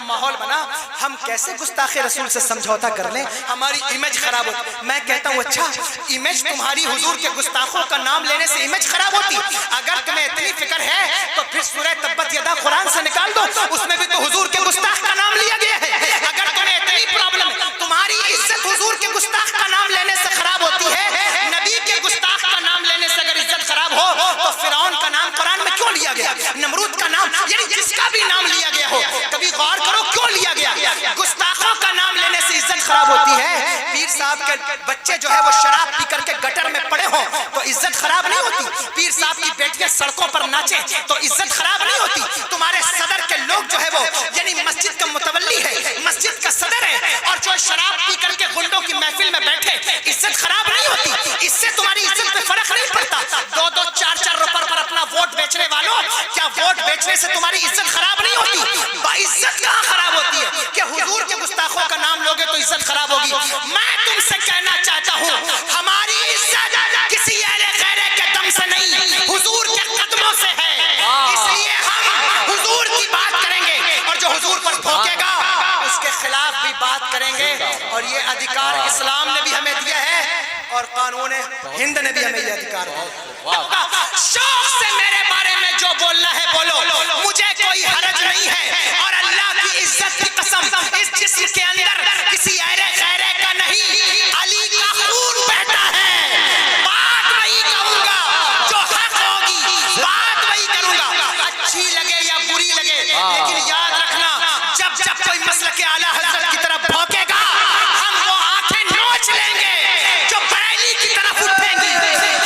ماحول بنا، ہم کیسے گستاخ رسول سے سمجھوتا کر لیں؟ ہماری امیج خراب ہوتی۔ میں کہتا ہوں اچھا امیج تمہاری حضور کے گستاخوں کا نام لینے سے امیج خراب ہوتی؟ اگر تمہیں اتنی فکر ہے تو پھر سورہ تبت یدا قرآن سے نکال دو، اس میں بھی تو حضور کے گستاخ کا نام لیا گیا ہے۔ اگر تمہیں اتنی پرابلم ہے، تمہاری عزت حضور کے گستاخ کا نام لینے سے خراب ہوتی ہے، نبی کے گستاخ کا نام لینے سے اگر عزت خراب ہو تو فرعون کا نام قرآن میں کیوں لیا گیا؟ نمرود کا نام، یعنی جس کا بھی نام لیا گیا ہو، کبھی غور کرو کیوں لیا گیا؟ گستاخوں کا نام لینے سے عزت خراب ہوتی ہے۔ پیر صاحب کے بچے جو ہے وہ شراب پی کر کے گٹر میں پڑے ہوں تو عزت خراب نہیں ہوتی؟ پیر صاحب کی بیٹیاں سڑکوں پر ناچیں تو عزت خراب نہیں ہوتی؟ تمہارے صدر کے لوگ جو ہے وہ یعنی مسجد کا متولی ہے، مسجد کا صدر ہے، اور جو شراب پی کر کے گنڈوں کی محفل میں بیٹھے، عزت خراب نہیں ہوتی؟ اس سے تمہاری عزت پہ فرق نہیں پڑتا؟ دو دو چار چار روپے پر اپنا ووٹ بیچنے والوں، کیا ووٹ بیچنے سے تمہاری عزت خراب نہیں ہوتی؟ باعزت کہاں خراب ہوتی ہے کہ حضور کے گستاخوں کا نام لوگے تو عزت خراب ہوگی؟ میں تم سے کہنا چاہتا ہوں ہماری عزت کسی اہل غیرے کے دم سے نہیں، حضور کے قدموں سے ہے، اس لیے ہم حضور کی بات کریں گے، اور جو حضور پر بھوکے گا اس کے خلاف بھی بات کریں گے۔ اور یہ ادھیکار اسلام نے بھی ہمیں دیا ہے اور قانون ہند نے بھی ہمیں یہ ادھیکار دیا۔ شوق سے میرے بارے میں جو بولنا ہے بولو، مجھے کوئی حرج نہیں ہے، اور اللہ کی عزت کی قسم اس جسم کے اندر کسی ایرے غیرے کا نہیں، علی کا خون بہتا ہے۔ بات وہی کہوں گا جو حق ہوگی، بات وہی کروں گا، اچھی لگے یا بری لگے، لیکن یاد رکھنا جب جب کوئی مسلک اعلیٰ حضرت کی طرف بھوکے گا ہم وہ آنکھیں نوچ لیں گے جو بریلی کی طرف اٹھیں گی،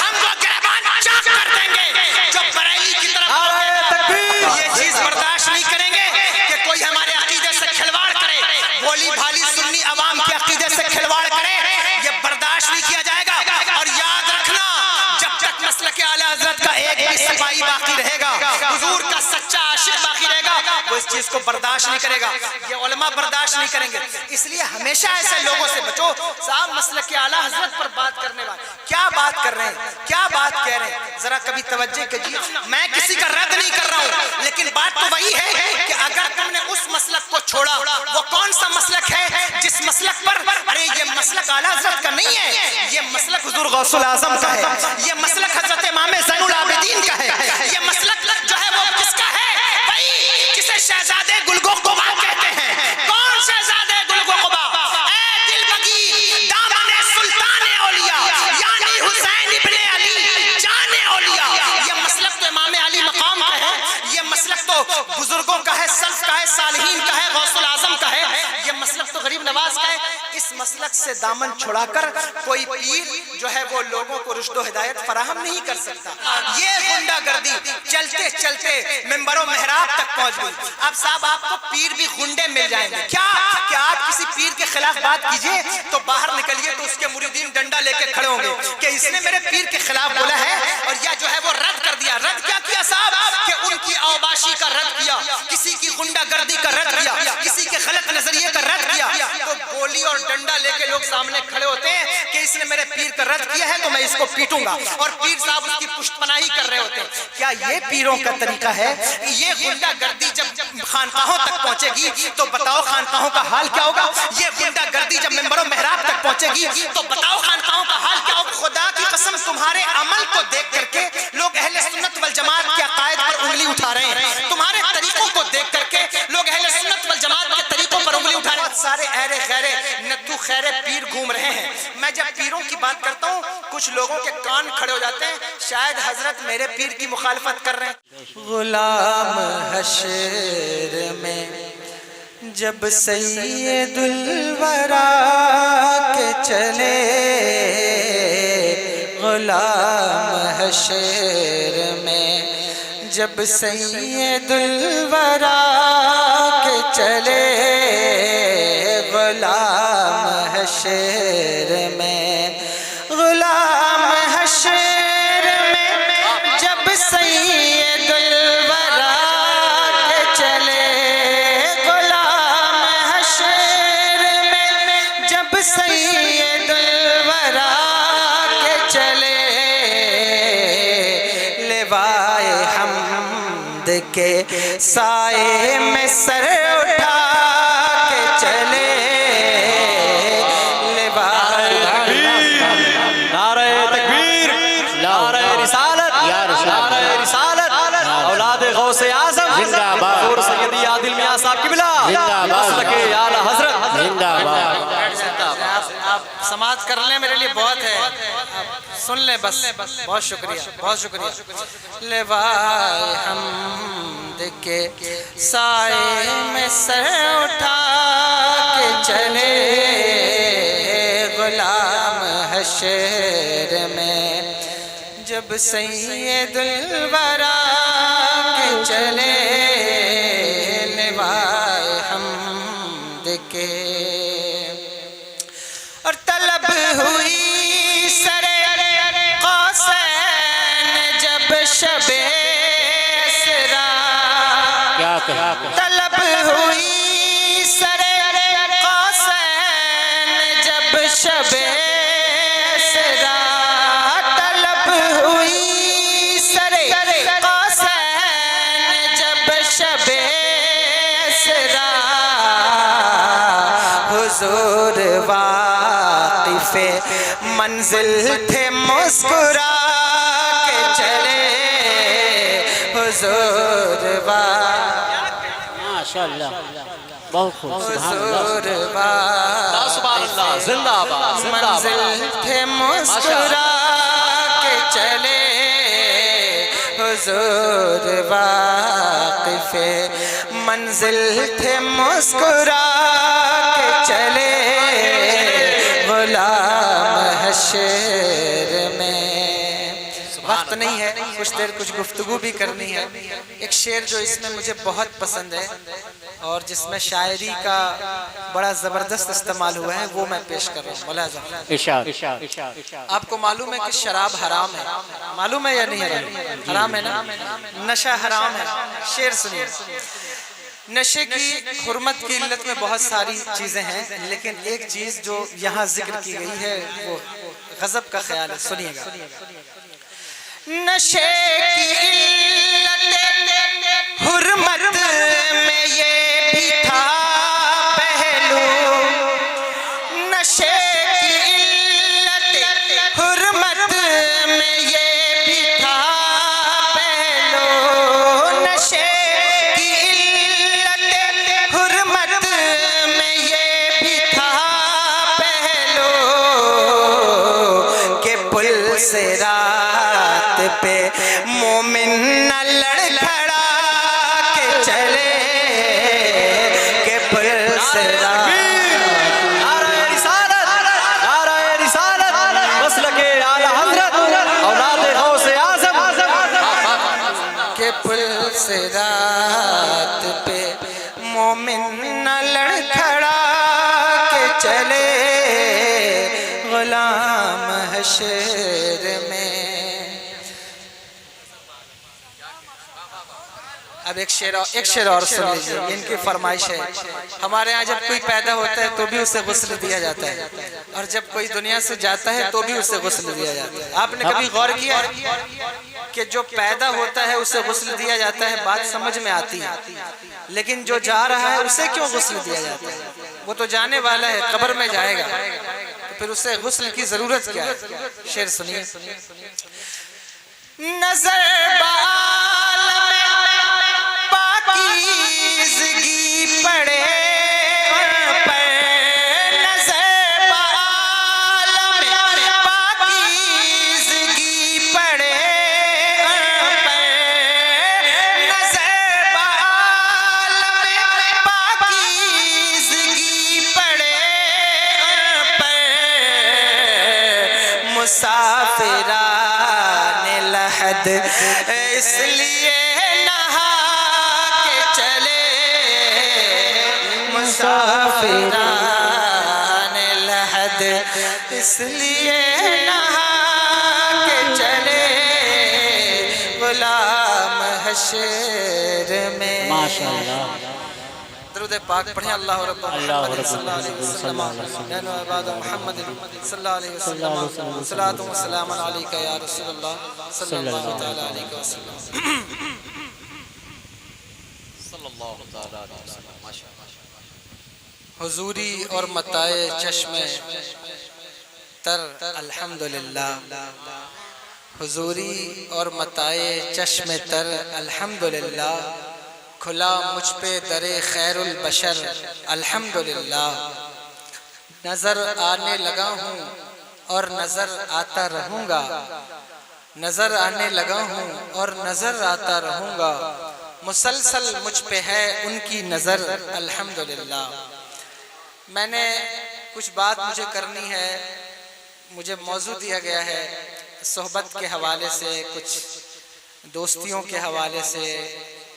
ہم وہ گریبان چاک کر دیں گے جو بریلی کی طرف اٹھیں گے۔ یہ چیز برداشت نہیں کریں گے کہ کوئی ہمارے عقیدے سے کھلواڑ کرے، بھولی بھالی سنی عوام کے عقیدے سے کھلواڑ کرے، یہ برداشت نہیں کیا جائے گا۔ اور یاد رکھنا جب تک مسلک اعلیٰ حضرت کا ایک بھی سپاہی باقی رہے گا، حضور کا سچا عاشق باقی رہے گا، وہ اس چیز کو برداشت نہیں کرے گا، یہ علماء برداشت نہیں کریں گے۔ اس لیے ہمیشہ ایسے لوگوں سے بچو۔ صاحب مسلک اعلیٰ حضرت پر بات کرنے والے کیا بات کر رہے ہیں، کیا بات کہہ رہے ہیں، ذرا کبھی توجہ کیجیے۔ میں کسی کا رد نہیں کر رہا ہوں، لیکن بات تو وہی ہے کہ اگر تم نے اس مسلک کو چھوڑا، وہ کون سا مسلک ہے جس مسلک پر ارے یہ مسلک اعلیٰ حضرت کا نہیں ہے، یہ مسلک حضور غوث الاعظم کا ہے، یہ مسلک حضرت امام زین العابدین کا ہے، یہ مسلک جو ہے وہ کس کا ہے؟ وہی جسے شہزادے گلگو قبا کہتے ہیں۔ کون شہزادے گلگو قبا؟ اے دل بگی دامن سلطان اولیاء یعنی حسین ابن علی جان اولیاء۔ یہ مسلک تو امام علی مقام کا ہے، یہ مسلک تو بزرگوں کا ہے، سلف کا ہے، صالحین کا ہے، غوث الاعظم کا ہے، یہ مسلک تو غریب نواز کا ہے۔ اس مسلک سے دامن چھڑا کر کوئی پیر جو ہے وہ لوگوں کو رشد و ہدایت فراہم نہیں کر سکتا۔ یہ غنڈہ گردی چلتے چلتے منبر و محراب تک پہنچ گئی۔ اب صاحب آپ کو پیر بھی غنڈے مل جائیں گے کیا کہ آپ کسی پیر کے خلاف بات کیجئے تو باہر نکلیے تو اس کے مریدین ڈنڈا لے کے کھڑے ہوں گے کہ اس نے میرے پیر کے خلاف بولا ہے، اور یا جو ہے وہ رد کر دیا۔ رد کیا کیا صاحب کہ ان کی اوباشی کا رد کیا، کسی کی غنڈہ گردی کا رد کیا، کسی کے غلط نظریے کا رد کیا، تو گولی اور ڈنڈا لے کے لوگ سامنے کھڑے ہوتے ہیں کہ اس نے میرے پیر کا رد کیا ہے تو میں اس کو پیٹوں گا، اور پیر صاحب اس کی پشت پناہی کر رہے ہوتے ہیں۔ کیا یہ پیروں کا طریقہ ہے؟ یہ غنڈہ گردی جب خانقاہوں تک پہنچے گی تو بتاؤ خانقاہوں کا حال کیا ہوگا؟ یہ غنڈہ گردی جب منبر و محراب تک پہنچے گی تو بتاؤ خانقاہوں کا حال کیا ہوگا؟ خدا کی قسم تمہارے عمل کو دیکھ کر کے لوگ اہل سنت والجماعت کے عقائد پر انگلی اٹھا رہے ہیں، تمہارے طریقوں کو دیکھ کر کے لوگ اہل سنت والجماعت کے طریقوں پر انگلی اٹھا رہے ہیں۔ سارے اہل خیرے نتو خیرے پیر گھوم رہے ہیں۔ میں جب پیروں کی بات کرتا ہوں کچھ لوگوں کے کان کھڑے ہو جاتے ہیں، شاید حضرت میرے پیر کی مخالفت کر رہے ہیں۔ غلام حشر میں جب سید الورا کے چلے، غلام حشر میں جب سید الورا کے چلے، غلام حشر میں، غلام حشر میں جب سید الورا کے چلے، غلام حشر میں جب سید الورا کے چلے، لوائے حمد کے سائے میں سر اٹھا صاحب کی بلا مسلک اعلی حضرت زندہ باد آپ سماعت کر لیں میرے لیے بہت ہے سن لیں بس بہت شکریہ بہت شکریہ لوائے حمد کے سائے میں سر اٹھا کے چلے غلام حشر میں جب سید الورا کے چلے لوائے حمد کے اور طلب ہوئی سر قاسین جب شب اسرا کیا کہا طلب ہوئی سر قاسین جب شب اسرا طلب ہوئی سر قاسین جب شب اسرا حضور واقف منزل تھے مسکرا کے چلے حضور ماشاءاللہ بہت خوب حضور سبحان اللہ زندہ باد زندہ منزل باد تھے مسکرا کے چلے حضور واقف منزل تھے مسکرا کے چلے غلام حشر میں وقت نہیں ہے کچھ دیر کچھ گفتگو بھی کرنی ہے ایک شعر جو اس میں مجھے بہت پسند ہے اور جس میں شاعری کا بڑا زبردست استعمال ہوا ہے وہ میں پیش کر رہا ہوں ملاحظہ ارشاد آپ کو معلوم ہے کہ شراب حرام ہے معلوم ہے یا نہیں حرام ہے نا نشہ حرام ہے شعر سنیے نشے کی حرمت کی علت میں بہت ساری چیزیں ہیں لیکن ایک چیز جو یہاں ذکر کی گئی ہے وہ غضب کا خیال ہے سنیے گا نشے کی علت حرمت میں یہ بھی تھا پہلو نشے کی علت حرمت میں یہ بھی تھا پہلو نشے کی علت حرمت میں یہ بھی تھا پہلو کہ پل سے رات پہ مومن نہ لڑکھڑا کے چلے کہ پل سے رات نعرہ رسالت مسلک اعلی حضرت اولاد غوث اعظم کہ پل سے رات پہ مومن نہ لڑکھڑا کے چلے غلام حشر میں اب ایک شعر اور سن لیجیے ان کی فرمائش ہے ہمارے ہاں جب کوئی پیدا ہوتا ہے تو بھی اسے غسل دیا جاتا ہے اور جب کوئی دنیا سے جاتا ہے تو بھی اسے غسل دیا جاتا ہے آپ نے کبھی غور کیا ہے کہ جو پیدا ہوتا ہے اسے غسل دیا جاتا ہے بات سمجھ میں آتی ہے لیکن جو جا رہا ہے اسے کیوں غسل دیا جاتا ہے وہ تو جانے والا ہے قبر میں جائے گا تو پھر اسے غسل کی ضرورت کیا ہے شعر سنیے نظر بعالم پاکیزگی پڑے پر نظر بعالم پاکیزگی پڑے پر نظر بعالم پاکیزگی پڑے پر مسافران لحد اس لیے مسافران لحد اس لیے نہا کے چلے غلام حشر میں ماشاءاللہ درود پاک پڑھیں اللہ رب محمد صلی اللہ علیہ وسلم نحن عباد محمد صلی اللہ علیہ وسلم صلاۃ و سلام علیک یا رسول اللہ صلی اللہ تعالی علیہ وسلم حضوری اور متاع چشم تر الحمدللہ حضوری اور متاع چشم تر الحمدللہ کھلا مجھ پہ در خیر البشر الحمدللہ، نظر آنے لگا ہوں اور نظر آتا رہوں گا، نظر آنے لگا ہوں اور نظر آتا رہوں گا، مسلسل مجھ پہ ہے ان کی نظر الحمدللہ۔ میں نے کچھ بات مجھے کرنی ہے، مجھے موضوع دیا گیا ہے صحبت کے حوالے سے، کچھ دوستیوں کے حوالے سے،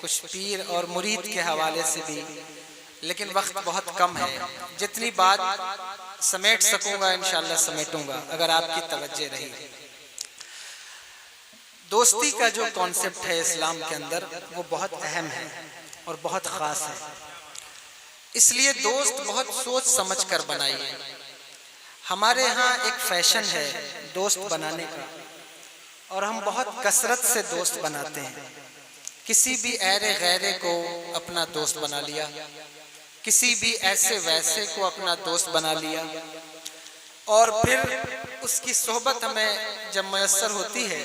کچھ پیر اور مرید کے حوالے سے بھی، لیکن وقت بہت کم ہے، جتنی بات سمیٹ سکوں گا انشاءاللہ سمیٹوں گا اگر آپ کی توجہ رہی۔ دوستی کا جو کانسیپٹ ہے اسلام کے اندر وہ بہت اہم ہے اور بہت خاص ہے، اس لیے دوست بہت سوچ سمجھ کر بنائیے۔ ہمارے ہاں ایک فیشن ہے دوست بنانے کا، اور ہم بہت کثرت سے دوست بناتے ہیں۔ کسی بھی ایرے غیرے کو اپنا دوست بنا لیا، کسی بھی ایسے ویسے کو اپنا دوست بنا لیا، اور پھر اس کی صحبت ہمیں جب میسر ہوتی ہے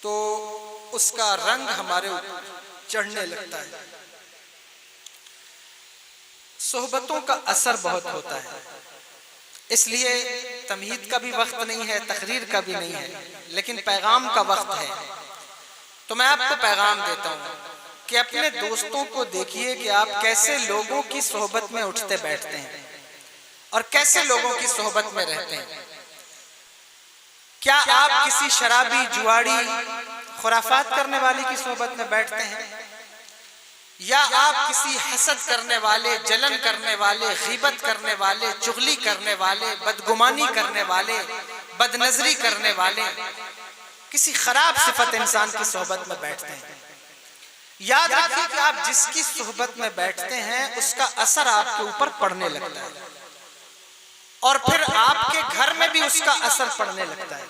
تو اس کا رنگ ہمارے اوپر چڑھنے لگتا ہے۔ صحبتوں کا اثر بہت ہوتا ہے، اس لیے تمہید کا بھی وقت نہیں ہے، تقریر کا بھی نہیں ہے، لیکن پیغام کا وقت ہے۔ تو میں آپ کو پیغام دیتا ہوں کہ اپنے دوستوں کو دیکھیے کہ آپ کیسے لوگوں کی صحبت میں اٹھتے بیٹھتے ہیں اور کیسے لوگوں کی صحبت میں رہتے ہیں۔ کیا آپ کسی شرابی، جواڑی، خرافات کرنے والی کی صحبت میں بیٹھتے ہیں، یا آپ کسی حسد کرنے والے، جلن کرنے والے، غیبت کرنے والے، چغلی کرنے والے، بدگمانی کرنے والے، بدنظری کرنے والے، کسی خراب صفت انسان کی صحبت میں بیٹھتے ہیں؟ یاد رکھیے کہ آپ جس کی صحبت میں بیٹھتے ہیں اس کا اثر آپ کے اوپر پڑنے لگتا ہے، اور پھر آپ کے گھر میں بھی اس کا اثر پڑنے لگتا ہے،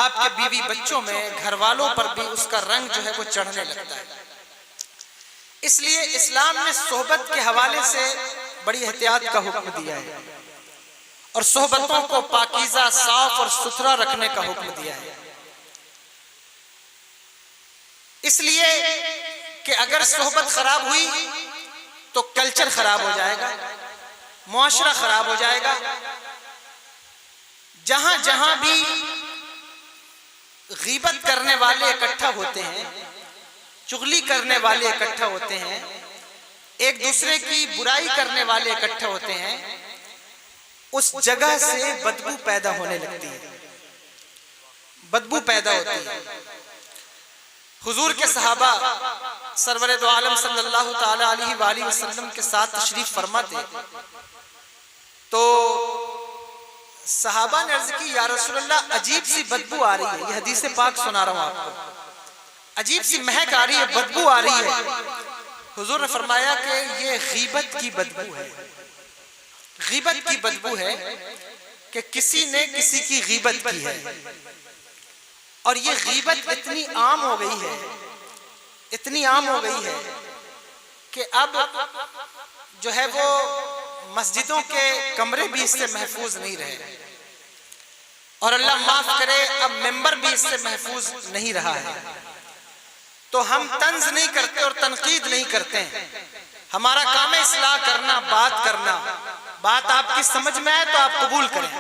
آپ کے بیوی بچوں میں، گھر والوں پر بھی اس کا رنگ جو ہے وہ چڑھنے لگتا ہے۔ اس لیے اسلام نے صحبت کے حوالے سے بڑی احتیاط کا حکم دیا ہے، اور صحبتوں کو پاکیزہ، صاف اور ستھرا رکھنے کا حکم دیا ہے، اس لیے کہ اگر صحبت خراب ہوئی تو کلچر خراب ہو جائے گا، معاشرہ خراب ہو جائے گا۔ جہاں جہاں بھی غیبت کرنے والے اکٹھا ہوتے ہیں، چغلی کرنے والے اکٹھا ہوتے ہیں، ایک دوسرے کی برائی کرنے والے اکٹھا ہوتے ہیں، اس جگہ سے بدبو پیدا ہونے لگتی ہے، بدبو پیدا ہوتی ہے۔ حضور کے صحابہ سرور دو عالم صلی اللہ تعالی علیہ وآلہ وسلم کے ساتھ تشریف فرما تھے، تو صحابہ نے عرض کی یا رسول اللہ عجیب سی بدبو آ رہی ہے، یہ حدیث پاک سنا رہا ہوں آپ کو، عجیب سی مہک آ رہی ہے، بدبو آ رہی ہے۔ حضور نے فرمایا کہ یہ غیبت کی بدبو ہے، غیبت کی بدبو ہے کہ کسی نے کسی کی غیبت کی ہے، اور یہ غیبت اتنی عام ہو گئی ہے، اتنی عام ہو گئی ہے کہ اب جو ہے وہ مسجدوں کے کمرے بھی اس سے محفوظ نہیں رہے، اور اللہ معاف کرے اب ممبر بھی اس سے محفوظ نہیں رہا ہے۔ تو ہم طنز نہیں کرتے اور تنقید نہیں کرتے ہیں، ہمارا کام ہے اصلاح کرنا، بات کرنا، بات آپ کی سمجھ میں آئے تو آپ قبول کریں۔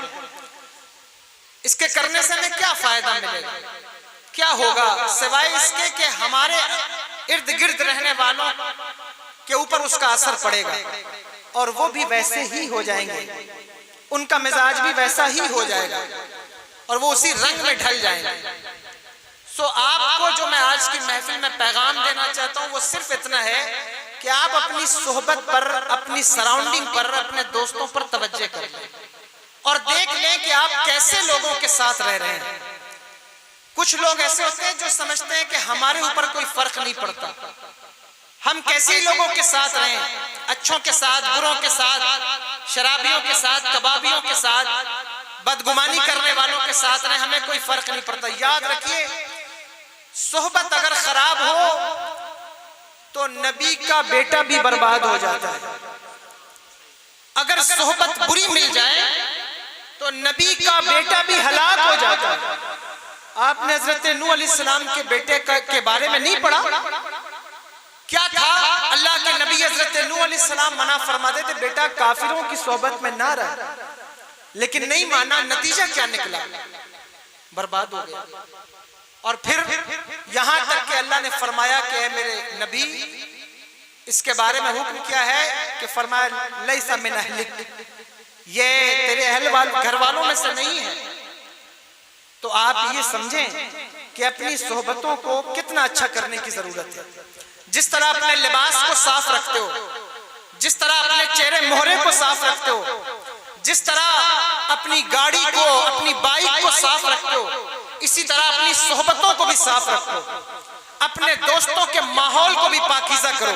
اس کے کرنے سے ہمیں کیا فائدہ ملے گا، کیا ہوگا، سوائے اس کے کہ ہمارے ارد گرد رہنے والوں کے اوپر اس کا اثر پڑے گا، اور وہ بھی ویسے ہی ہو جائیں گے، ان کا مزاج بھی ویسا ہی ہو جائے گا، اور وہ اسی رنگ میں ڈھل جائیں گے۔ سو آپ کو جو میں آج کی محفل میں پیغام دینا چاہتا ہوں وہ صرف اتنا ہے کہ آپ اپنی صحبت پر، اپنی سراؤنڈنگ پر، اپنے دوستوں پر توجہ کریں اور دیکھ لیں کہ آپ کیسے لوگوں کے ساتھ رہ رہے ہیں۔ کچھ لوگ ایسے ہوتے ہیں جو سمجھتے ہیں کہ ہمارے اوپر کوئی فرق نہیں پڑتا، ہم کیسے لوگوں کے ساتھ رہیں، اچھوں کے ساتھ، بروں کے ساتھ، شرابیوں کے ساتھ، کبابیوں کے ساتھ، بدگمانی کرنے والوں کے ساتھ رہیں، ہمیں کوئی فرق نہیں پڑتا۔ یاد رکھیے صحبت اگر خراب ہو تو نبی کا بیٹا بھی برباد ہو جاتا ہے، اگر صحبت بری مل جائے تو نبی کا بیٹا بھی ہلاک ہو جاتا ہے۔ آپ نے حضرت نوح علیہ السلام کے بیٹے کے بارے میں نہیں پڑھا کیا تھا؟ اللہ کے نبی حضرت نوح علیہ السلام منع فرماتے تھے بیٹا کافروں کی صحبت میں نہ رہ، لیکن نہیں مانا، نتیجہ کیا نکلا؟ برباد ہو گیا۔ اور پھر یہاں تک کہ اللہ نے فرمایا کہ اے میرے نبی اس کے بارے میں حکم کیا ہے کہ فرمایا لیس من اہلک، یہ تیرے گھر والوں میں سے نہیں ہے۔ تو آپ یہ سمجھیں کہ اپنی صحبتوں کو کتنا اچھا کرنے کی ضرورت ہے۔ جس طرح اپنے لباس کو صاف رکھتے ہو، جس طرح اپنے چہرے مہرے کو صاف رکھتے ہو، جس طرح اپنی گاڑی کو، اپنی بائک کو صاف رکھتے ہو، اسی طرح اپنی صحبتوں کو بھی صاف رکھو، اپنے دوستوں کے ماحول کو بھی پاکیزہ کرو،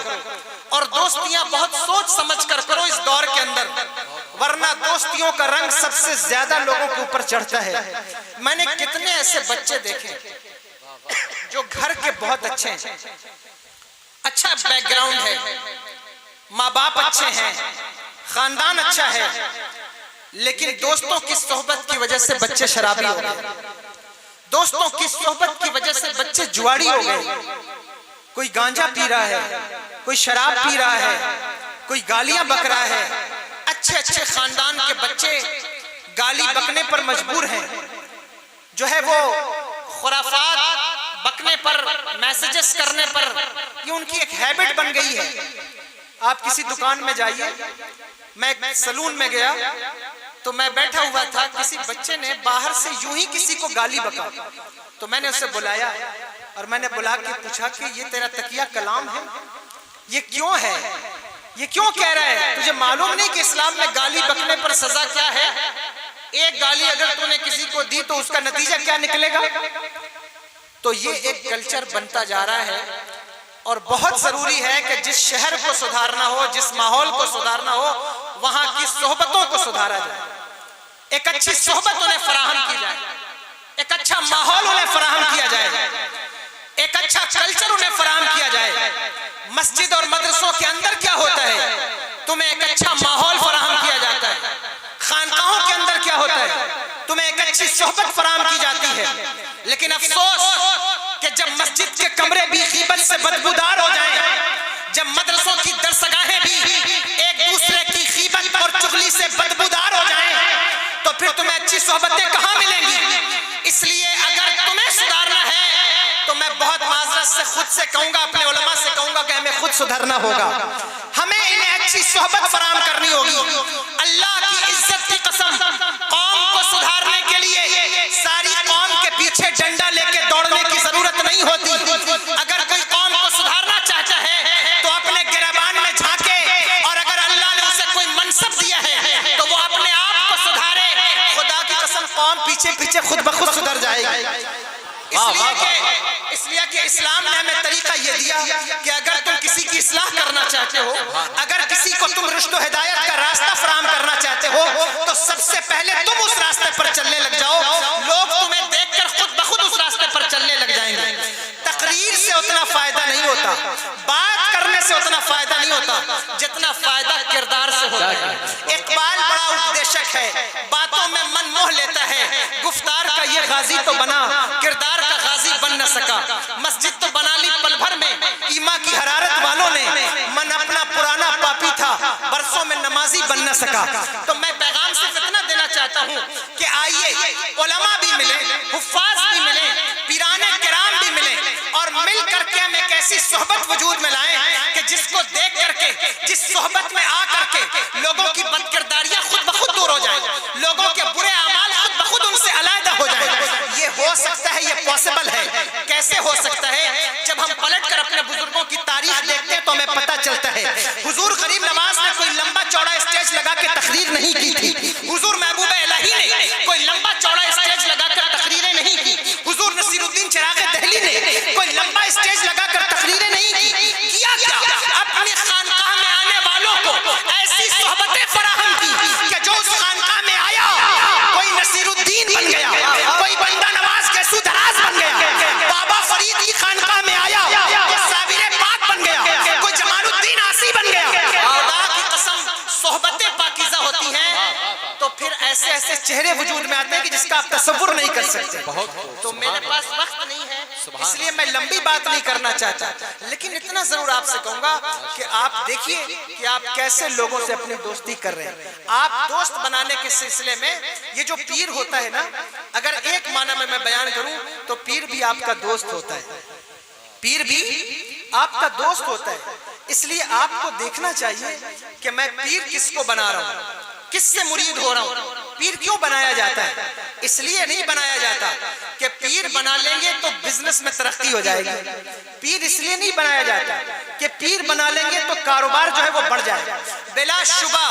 اور دوستیاں بہت سوچ سمجھ کر کرو اس دور کے اندر، ورنہ دوستیوں کا رنگ سب سے زیادہ لوگوں کے اوپر چڑھتا ہے۔ میں نے کتنے ایسے بچے دیکھے جو گھر کے بہت اچھے ہیں، اچھا بیک گراؤنڈ ہے، ماں باپ اچھے ہیں، خاندان اچھا ہے، لیکن دوستوں کی صحبت کی وجہ سے بچے شرابی ہو گئے، دوستوں کی صحبت کی وجہ سے بچے جواڑی ہو گئے، کوئی گانجا پی رہا ہے، کوئی شراب پی رہا ہے، کوئی گالیاں بک رہا ہے۔ اچھے اچھے خاندان کے بچے گالی بکنے پر مجبور ہیں، جو ہے وہ خرافات بکنے پر، میسیجز کرنے پر، یہ ان کی ایک ہیبٹ بن گئی ہے۔ آپ کسی دکان میں جائیے، میں ایک سلون میں گیا تو میں بیٹھا ہوا تھا، کسی بچے نے باہر سے یوں ہی کسی کو گالی بکا، تو میں نے اسے بلایا اور میں نے بلا کے پوچھا کہ یہ تیرا تقیہ کلام ہے، یہ کیوں ہے، یہ کیوں کہہ رہا ہے؟ تجھے معلوم نہیں کہ اسلام میں گالی بکنے پر سزا کیا ہے؟ ایک گالی اگر تو نے کسی کو دی تو اس کا نتیجہ کیا نکلے گا؟ تو یہ ایک کلچر بنتا جا رہا ہے، اور بہت ضروری ہے کہ جس شہر کو سدھارنا ہو، جس ماحول کو سدھارنا ہو، وہاں کی صحبتوں کو سدھارا جائے، ایک اچھی صحبت انہیں فراہم کی جائے، ایک اچھا ماحول انہیں فراہم کیا جائے، ایک اچھا کلچر انہیں فراہم کیا جائے۔ مسجد اور مدرسوں کے اندر کیا ہوتا ہے؟ تمہیں ایک اچھا ماحول فراہم کیا جاتا ہے۔ خانقاہوں کے اندر کیا ہوتا ہے؟ تمہیں ایک اچھی صحبت فراہم کی جاتی ہے۔ لیکن افسوس کہ جب مسجد کے کمرے بھی غیبت سے بدبودار ہو جائیں، جب مدرسوں کی درسگاہیں بھی ایک دوسرے کی غیبت اور چغلی سے بدبودار ہو جائیں، تو پھر تمہیں اچھی صحبتیں کہاں ملیں گی؟ اس لیے اگر تمہیں سدھارنا ہے تو میں بہت معذرت سے خود سے کہوں گا، اپنے علماء سے کہوں گا کہ ہمیں خود سدھرنا ہوگا، ہمیں انہیں اچھی صحبت فراہم کرنی ہوگی۔ اللہ کی عزت کی قسم، قوم کو سدھارنے کے لیے ساری قوم کے پیچھے ڈنڈا لے کے دوڑنے کی ضرورت نہیں ہوتی۔ اگر کوئی قوم کو سدھارنا چاہتا ہے تو اپنے گریبان میں جھانکے، اور اگر اللہ نے اسے کوئی منصب دیا ہے تو وہ اپنے آپ کو سدھارے۔ خدا کی قسم قوم پیچھے پیچھے خود بخود سدھر جائے گی۔ اس لیے کہ اسلام نے ہمیں طریقہ یہ دیا کہ اگر تم کسی کی اصلاح کرنا چاہتے ہو، اگر کسی کو تم رشد و ہدایت کا راستہ فراہم کرنا چاہتے ہو، تو سب سے پہلے تم اس راستے پر چلنے لگ جاؤ، لوگ تمہیں دیکھ کر خود بخود اس راستے پر چلنے لگ جائیں گے۔ تقریر سے اتنا فائدہ نہیں ہوتا، بات کرنے سے اتنا فائدہ نہیں ہوتا جتنا فائدہ کردار سے ہوتا ہے۔ اقبال بڑا اپدیشک ہے، باتوں میں من موہ لیتا ہے، گفتار کا یہ غازی تو بنا، کردار کا غازی بن نہ سکا۔ مسجد تو بنا لی پل بھر میں، ایمان کی حرارت والوں نے، من اپنا پرانا پاپی تھا، برسوں میں نمازی بن نہ سکا۔ تو میں پیغام صرف اتنا دینا چاہتا ہوں کہ آئیے علماء بھی ملیں، حفاظ بھی ملیں، پیران کرام بھی ملیں، اور مل کر کے ہم ایک ایسی صحبت وجود میں لائیں کہ جس کو دیکھ کر کے، جس صحبت میں آ کر کے لوگوں کی بد کرداریاں خود بخود دور ہو جائیں، لوگوں کے برے اعمال خود بخود ان سے علیحدہ ہو جائیں۔ یہ ہو سکتا ہے، یہ پاسبل ہے۔ کیسے ہو سکتا ہے؟ جب ہم پلٹ کر اپنے بزرگوں کی تاریخ دیکھتے ہیں تو ہمیں پتہ چلتا ہے حضور غریب نواز نے کوئی لمبا چوڑا اسٹیج لگا کے تقریر نہیں کی تھی، حضور محبوب الہی نے کوئی لمبا چوڑا اسٹیج لگا کر تقریریں نہیں کی، حضور نصیر الدین چراغ دہلی نے کوئی لمبا اسٹیج لگا کر تقریریں نہیں کی۔ کیا اپنی خانقاہ میں آنے والوں کو ایسی صحبتیں فراہم کی کہ جو اس خانقاہ میں آیا کوئی نصیر الدین بن گیا، کوئی بندہ نواز کے سودھراز بن گیا، بابا فرید کی خانقاہ میں آیا کوئی صابر پاک بن گیا، کوئی جمال الدین آسی بن گیا۔ خدا کی قسم صحبتیں پاکیزہ ہوتی ہیں تو پھر ایسے ایسے چہرے وجود میں آتے ہیں کہ جس کا آپ تصور نہیں کر سکتے۔ تو میرے پاس وقت نہیں ہے، اس لیے میں لمبی بات نہیں کرنا چاہتا، لیکن اتنا ضرور آپ سے کہوں گا کہ آپ دیکھیے کہ آپ کیسے لوگوں سے اپنی دوستی کر رہے ہیں۔ آپ دوست بنانے کے سلسلے میں یہ جو پیر ہوتا ہے نا، اگر ایک معنی میں بیان کروں تو پیر بھی آپ کا دوست ہوتا ہے، پیر بھی آپ کا دوست ہوتا ہے۔ اس لیے آپ کو دیکھنا چاہیے کہ میں پیر کس کو بنا رہا ہوں، کس سے مرید ہو رہا ہوں۔ پیر کیوں بنایا جاتا ہے؟ اس لیے نہیں بنایا جاتا کہ پیر بنا لیں گے تو بزنس میں ترقی ہو جائے گی۔ پیر اس لیے نہیں بنایا جاتا کہ پیر بنا لیں گے تو کاروبار جو ہے وہ بڑھ جائے گا۔ بلا شبہ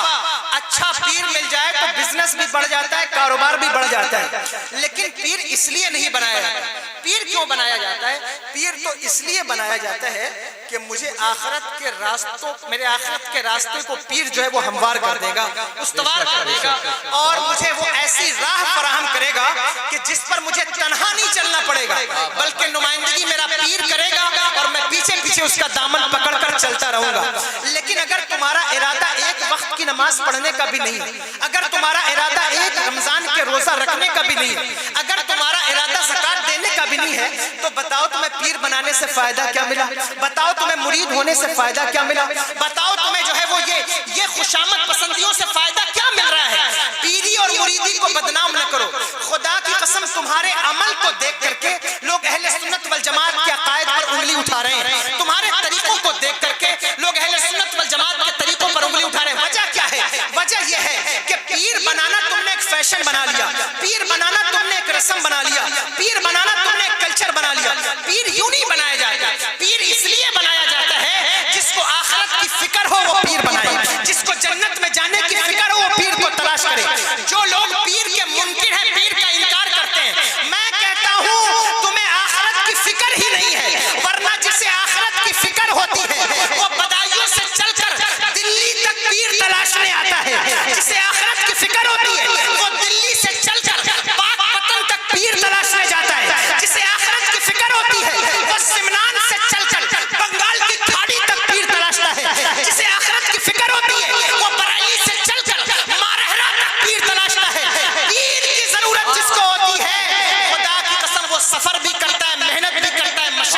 اچھا پیر مل جائے تو بزنس بھی بڑھ جاتا ہے، کاروبار بھی بڑھ جاتا ہے، لیکن پیر اس لیے نہیں بنایا جاتا۔ پیر کیوں بنایا جاتا ہے؟ پیر تو اس لیے بنایا جاتا ہے کہ مجھے آخرت کے راستوں، میرے آخرت کے راستے کو پیر جو ہے وہ ہموار کر دے گا، استوار کر دے گا، اور مجھے وہ ایسی راہ فراہم کرے گا کہ جس پر مجھے تنہا نہیں چلنا پڑے گا، بلکہ نمائندگی میرا پیر کرے گا اور میں پیچھے پیچھے اس کا دامن پکڑ کر چلتا رہوں گا۔ لیکن اگر تمہارا ارادہ ایک وقت کی نماز پڑھنے کا بھی نہیں ہے، اگر تمہارا ارادہ ایک رمضان کے روزہ رکھنے کا بھی نہیں ہے، اگر تمہارا ارادہ زکات دینے کا بھی نہیں ہے، تو بتاؤ تمہیں پیر بنانے سے فائدہ کیا ملا؟ بتاؤ تمہیں مرید ہونے سے فائدہ کیا ملا؟ بتاؤ تمہیں جو ہے وہ یہ خوشامد پسندیوں سے فائدہ کیا مل رہا ہے؟ پیری اور مریدی کو بدنام نہ کرو۔ خدا کی قسم تمہارے عمل کو دیکھ کر کے لوگ اہل سنت والجماعت کے عقائد پر انگلی اٹھا رہے ہیں، تمہارے طریقوں کو دیکھ کر کے لوگ اہل سنت والجماعت کے طریقوں پر انگلی اٹھا رہے ہیں۔ وجہ کیا ہے؟ وجہ یہ ہے کہ پیر بنانا تم نے ایک فیشن بنا لیا، پیر بنانا تم نے ایک رسم بنا لیا، پیر بنانا تم نے ایک کلچر بنا لیا۔ پیر یوں نہیں بنایا جاتا، پیر اس لیے بنایا جاتا ہے جس کو آخرت کی فکر ہو وہ پیر بنائے، جس کو جنت میں جانے کی فکر ہو وہ پیر کو تلاش کرے۔ جو لوگ پیر کے منکر ہیں، پیر کا انکار کرتے ہیں، میں کہتا ہوں تمہیں آخرت کی فکر ہی نہیں ہے، ورنہ جسے آخرت کی فکر ہوتی ہے وہ بدایوں سے چل کر دلی تک پیر تلاشنے آتا ہے۔ جسے آخرت کی فکر ہوتی ہے وہ دلی سے چل کر پاک پتن تک پیر تلاشنے جاتا ہے۔ جسے آخرت کی فکر ہوتی ہے وہ سمنان سے چل کر بنگال کی کھاڑی تک پیر تلاشتا ہے۔ جسے آخرت کی فکر ہوتی ہے وہ بریلی سے چل کر مارہرا تک پیر تلاشتا ہے۔ پیر کی ضرورت جس کو ہوتی ہے، خدا کی قسم وہ سفر بھی کرتا ہے، محنت بھی کرتا ہے، مشقت۔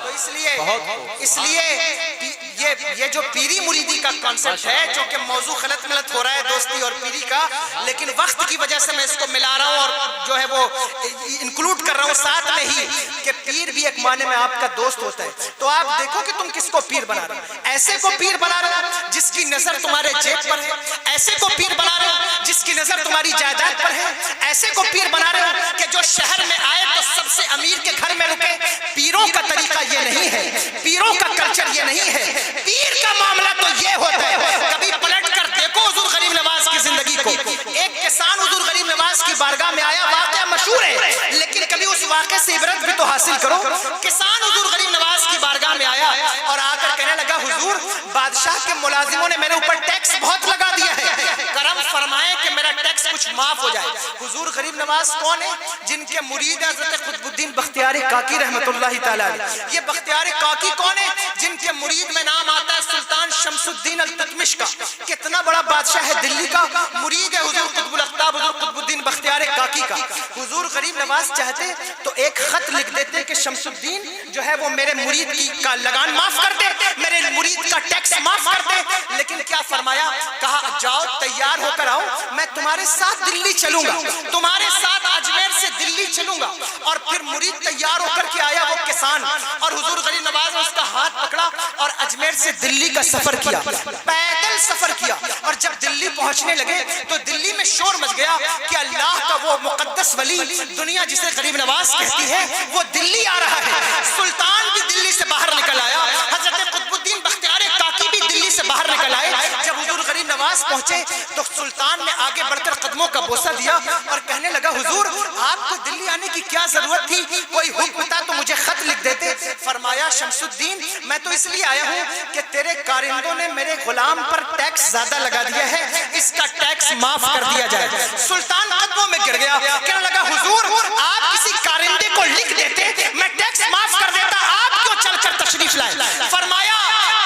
تو اس لیے یہ جو پیری مریدی کا کانسیپٹ ہے، جو کہ موضوع غلط ملت ہو رہا ہے دوستی اور پیری کا، لیکن وقت کی وجہ سے میں اس کو ملا رہا ہوں اور جو ہے وہ انکلوڈ کر رہا ہوں ساتھ میں ہی کہ پیر بھی ایک معنی میں آپ کا دوست ہوتا ہے۔ تو آپ دیکھو کہ تم کس کو پیر بنا رہے ہو۔ ایسے کو پیر بنا رہے ہو جس کی نظر تمہارے جیب پر ہے، ایسے کو پیر بنا رہے ہو جس کی نظر تمہاری جائیداد پر ہے، ایسے کو پیر بنا رہے ہو کہ جو شہر میں آئے تو سب سے امیر کے گھر میں رکے۔ پیروں کا طریقہ یہ نہیں ہے، پیروں کا کلچر یہ نہیں ہے۔ پیر کا معاملہ تو یہ ہوتا ہے، کبھی پلٹ کر دیکھو حضور غریب نواز کی زندگی کو۔ ایک کسان حضور غریب نواز کی بارگاہ میں آیا، واقعہ مشہور ہے، لیکن کبھی اس واقعے سے عبرت بھی تو حاصل کرو۔ کسان حضور غریب نواز کی بارگاہ میں آیا اور آ کر کہنے لگا، حضور بادشاہ کے ملازموں نے میرے اوپر ٹیکس بہت لگا دیا ہے، کرم فرمائیں کہ میرا ٹیکس کچھ معاف ہو جائے۔ حضور غریب نواز کون ہے؟ جن کے مرید حضرت قطب الدین بختیار کاکی رحمت اللہ تعالیٰ علیہ۔ یہ بختیار کاکی کون ہے؟ جن کے مرید میں نام آتا ہے سلطان شمس الدین التتمش کا۔ کتنا بڑا بادشاہ ہے دلی کا، مرید ہے حضور قطب الاقطاب حضور قطب الدین بختیار کاکی کا۔ حضور غریب نواز چاہتے تو ایک خط لکھ دیتے کہ شمس الدین جو ہے وہ میرے مرید کی کا لگان معاف کر دے، میرے مرید کا ٹیکس معاف کر دے، لیکن کیا فرمایا؟ کہا جاؤ تیار ہو کر آؤ، میں تمہارے ساتھ دلی چلوں گا، تمہارے ساتھ اجمیر سے دلی چلوں گا۔ اور پھر مرید تیار ہو کر کے آیا وہ کسان، اور حضور غریب نواز نے اس کا ہاتھ پکڑا اور اجمیر سے دلی کا سفر کیا، پیدل سفر کیا۔ اور جب دلی پہنچنے لگے تو دلی میں شور مچ گیا کہ اللہ کا وہ مقدس ولی، دنیا جسے غریب نواز کہتی ہے، وہ دلی آ رہا ہے۔ سلطان بھی دلی سے باہر نکل آیا، حضرت قطب الدین بختیار کاکی بھی دلی سے باہر نکل آئے۔ جب حضور غریب نواز پہنچے تو سلطان نے آگے بڑھ کر قدموں کا بوسہ دیا اور کہنے لگا، حضور آپ کو دلی آنے کی کیا ضرورت تھی؟ کوئی حکم تھا تو مجھے خط لکھ دیتے۔ فرمایا شمس الدین میں تو اس لیے آیا ہوں کہ تیرے کارندوں نے میرے غلام پر ٹیکس زیادہ لگا دیا ہے، اس کا ٹیکس معاف کر دیا جائے۔ سلطان قدموں میں گر گیا، کہنے لگا حضور آپ کسی کارندے کو لکھ دیتے میں ٹیکس معاف کر دیتا، آپ کیوں چل کر تشریف لائے؟ فرمایا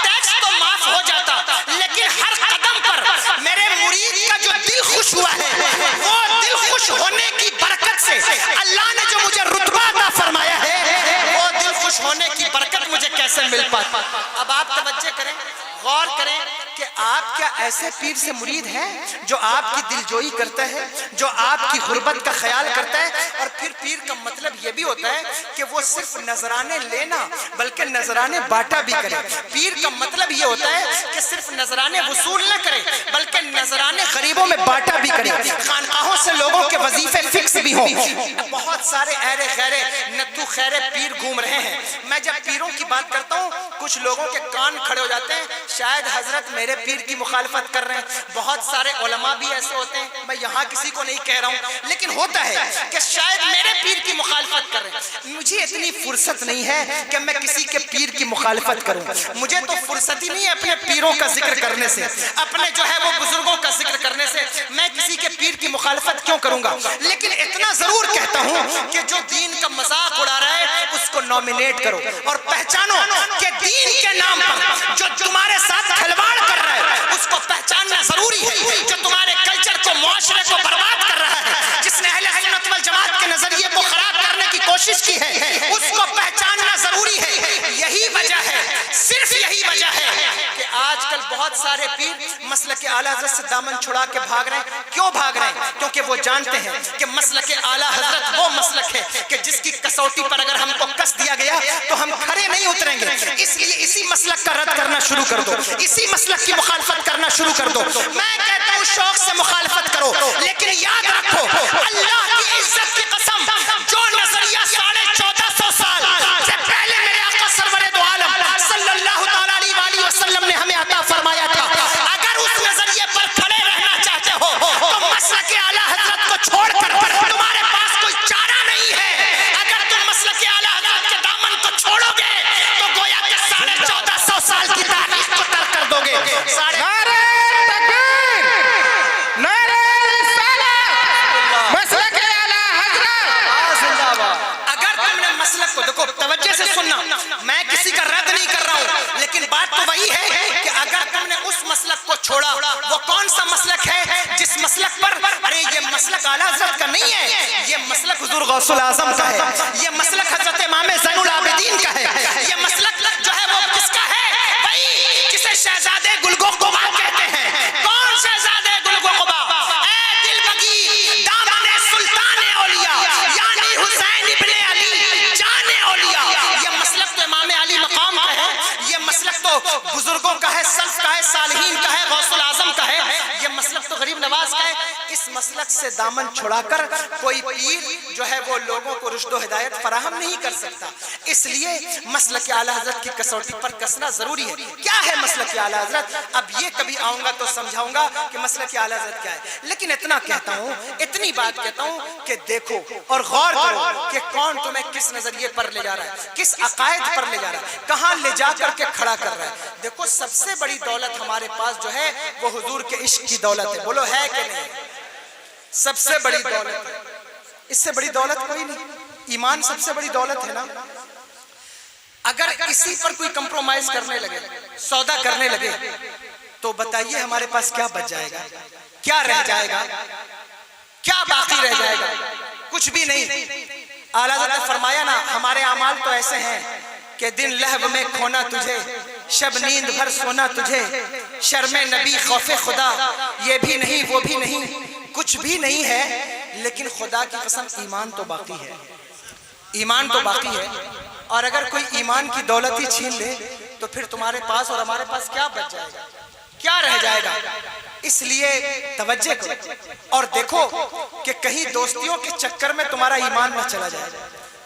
ٹیکس تو معاف ہو جاتا، لیکن ہر قدم پر میرے مرید کا جو دل خوش ہوا ہے، وہ دل خوش ہونے کی برکت سے اللہ نے جو مجھے رتبہ عطا فرمایا ہے مل پاتی. اب آپ توجہ کریں، غور کریں کہ آپ کیا ایسے پیر سے مرید ہیں جو آپ کی دلجوئی کرتا ہے، جو آپ کی غربت کا خیال کرتا ہے؟ اور پھر پیر کا مطلب یہ بھی ہوتا ہے کہ وہ صرف نذرانے لینا بلکہ نذرانے باٹا بھی کرے. پیر کا مطلب یہ ہوتا ہے کہ صرف نذرانے وصول نہ کرے بلکہ نذرانے غریبوں میں باٹا بھی کرے. خانقاہوں سے لوگوں کے وظیفے فکس بھی ہوں. بہت سارے ایرے غیرے نتو خیرے پیر گھوم رہے ہیں. میں جب پیروں کی بات کرتا ہوں کچھ لوگوں کے کان کھڑے ہو جاتے ہیں، شاید حضرت میرے پیر کی مخالفت کر رہے ہیں. بہت سارے علماء بھی ایسے ہوتے ہیں، میں یہاں کسی کو نہیں کہہ رہا ہوں، لیکن ہوتا ہے کہ شاید میرے پیر کی مخالفت کر رہے ہیں. مجھے اتنی فرصت نہیں ہے کہ میں کسی کے پیر کی مخالفت کروں. مجھے تو فرصت ہی نہیں ہے اپنے پیروں کا ذکر کرنے سے، اپنے جو ہے وہ بزرگوں کا ذکر کرنے سے. میں کسی کے پیر کی مخالفت کیوں کروں گا؟ لیکن اتنا ضرور کہتا ہوں کہ جو دین کا مذاق اڑا رہا ہے اس کو نومینیٹ کرو اور پہچانو کہ دین کے نام پر جو تمہارے ساتھ کھلواڑ کر رہا ہے اس کو پہچاننا ضروری ہے. جو تمہارے کلچر کو، معاشرے کو برباد کر رہا ہے، جس نے اہل سنت والجماعت کے نظریے کو خراب کرنے کی کوشش کی ہے، اس کو پہچاننا ضروری ہے. یہی وجہ ہے، صرف یہی وجہ ہے کہ آج کل بہت سارے پیر مسلک اعلیٰ حضرت سے دامن چھڑا کے بھاگ رہے ہیں. کیوں بھاگ رہے ہیں؟ کیونکہ وہ جانتے ہیں کہ مسلک اعلیٰ حضرت وہ مسلک ہے کہ جس کی کسوٹی پر اگر ہم کو کس دیا گیا تو ہم کھڑے نہیں اتریں گے. اس لیے اسی مسلک کا رد کرنا شروع کر دو، اسی مسلک کی مخالفت کرنا شروع کر دو. میں کہتا ہوں شوق سے مخالفت کرو، لیکن یاد رکھو اللہ کی عزت کی قسم، جو نظریہ 1450 سال سے پہلے میرے آقا سرور دو عالم صلی اللہ تعالیٰ علیہ وسلم نے ہمیں عطا فرمایا تھا، اگر اس نظریے پر کھڑے رہنا چاہتے ہو تو مسلک اعلیٰ حضرت کو چھوڑ کر تمہارے پاس کوئی چارہ نہیں ہے. اگر تم مسلک اعلیٰ حضرت کے دامن کو چھوڑو گے تو گویا کہ 1450 سال کی تاریخ کو ترک کر دو گے. مسلک کو دیکھو، توجہ سے سننا، میں کسی کا رد نہیں کر رہا ہوں، لیکن بات تو وہی ہے کہ اگر تم نے اس مسلک کو چھوڑا، وہ کون سا مسلک ہے جس مسلک پر ارے یہ مسلک اعلیٰ حضرت کا نہیں ہے، یہ مسلک حضور غوث الاعظم کا ہے، یہ مسلک حضرت امام زین العابدین کا ہے، یہ مسلک جو ہے وہ کس کا ہے؟ وہی جسے شہزادے گلگو قبا کہتے ہیں. کون شہزادے گلگو قبا؟ اے دل بگیر دامن سلطان اولیاء یعنی حسین ابن علی جان اولیاء. یہ مسلک تو امام علی مقام کا ہے، یہ مسلک تو بزرگوں کا ہے، سلف کا ہے، صالحین کا ہے، غوث الاعظم کا ہے، یہ مسلک تو غریب نواز کا ہے. اس مسلک سے دامن چھڑا کر کوئی پیر جو ہے وہ لوگوں کو رشد و ہدایت فراہم نہیں کر سکتا. اس لیے مسلک اعلیٰ حضرت کی کسوٹی پر کسنا ضروری ہے. کیا ہے مسلک اعلیٰ حضرت؟ اب یہ کبھی آؤں گا تو سمجھاؤں گا کہ مسلک اعلیٰ حضرت کیا ہے، لیکن اتنا کہتا ہوں، اتنی بات کہتا ہوں کہ دیکھو اور غور کرو کہ کون تمہیں کس نظریے پر لے جا رہا ہے، کس عقائد پر لے جا رہا ہے، کہاں لے جا کر کے کھڑا کر رہا ہے. دیکھو سب سے بڑی دولت ہمارے پاس جو ہے وہ حضور کے عشق کی دولت ہے. بولو ہے کہ نہیں؟ سب سے بڑی دولت ہے، اس سے بڑی دولت کوئی نہیں. ایمان سب سے بڑی دولت ہے نا. اگر اسی پر کوئی کمپرومائز کرنے لگے، سودا کرنے لگے، تو بتائیے ہمارے پاس کیا بچ جائے گا؟ کیا رہ جائے گا؟ کیا باقی رہ جائے گا؟ کچھ بھی نہیں. اعلیٰ حضرت نے فرمایا نا، ہمارے اعمال تو ایسے ہیں کہ دن لہو میں کھونا تجھے، شب نیند بھر سونا تجھے، شرم نبی خوف خدا یہ بھی نہیں وہ بھی نہیں، کچھ بھی نہیں ہے. لیکن خدا کی قسم ایمان تو باقی ہے، ایمان تو باقی ہے. اور اگر کوئی ایمان کی دولت ہی چھین لے تو پھر تمہارے پاس اور ہمارے پاس کیا بچ جائے گا؟ کیا رہ جائے گا؟ اس لیے توجہ کرو اور دیکھو کہ کہیں دوستیوں کے چکر میں تمہارا ایمان نہ چلا جائے،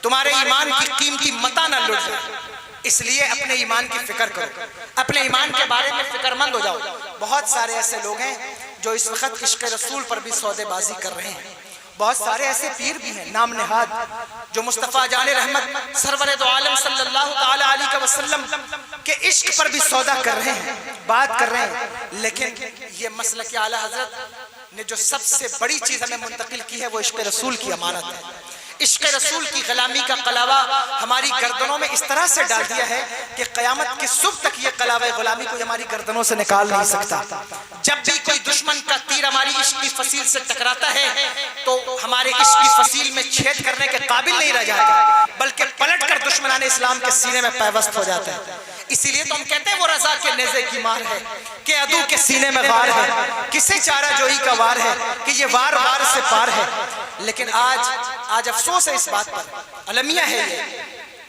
تمہارے ایمان کی قیمتی متاع نہ لٹ جائے. اس لیے اپنے ایمان کی فکر کرو، اپنے ایمان کے بارے میں فکر مند ہو جاؤ. بہت سارے ایسے لوگ ہیں جو اس وقت عشق رسول پر بھی سودے بازی کر رہے ہیں. بہت سارے ایسے پیر بھی ہیں نام نہاد جو مصطفیٰ جان رحمت سرور دو عالم صلی اللہ تعالی علیہ وسلم کے عشق پر بھی سودا کر رہے ہیں، بات کر رہے ہیں. لیکن یہ مسلک اعلیٰ حضرت نے جو سب سے بڑی چیز ہمیں منتقل کی ہے وہ عشق رسول کی امانت ہے. عشق رسول کی غلامی کا قلاوہ ہماری گردنوں میں اس طرح سے ڈال دیا ہے کہ قیامت کی صبح تک یہ قلاوہ غلامی کو ہماری گردنوں سے نکال نہیں سکتا. جب بھی کوئی دشمن کا تیر ہماری عشق کی فصیل سے ٹکراتا ہے تو ہمارے عشق کی فصیل میں چھید کرنے کے قابل نہیں رہ جاتا، بلکہ پلٹ کر دشمنان اسلام کے سینے میں پیوست ہو جاتا ہے. اسی لیے تو ہم کہتے ہیں وہ رضا کے نیزے کی مار ہے کہ عدو کے سینے میں غار ہے، کسے چارہ جوئی کا وار ہے کہ یہ وار وار سے پار ہے۔ لیکن آج افسوس ہے اس بات پر، المیہ ہے یہ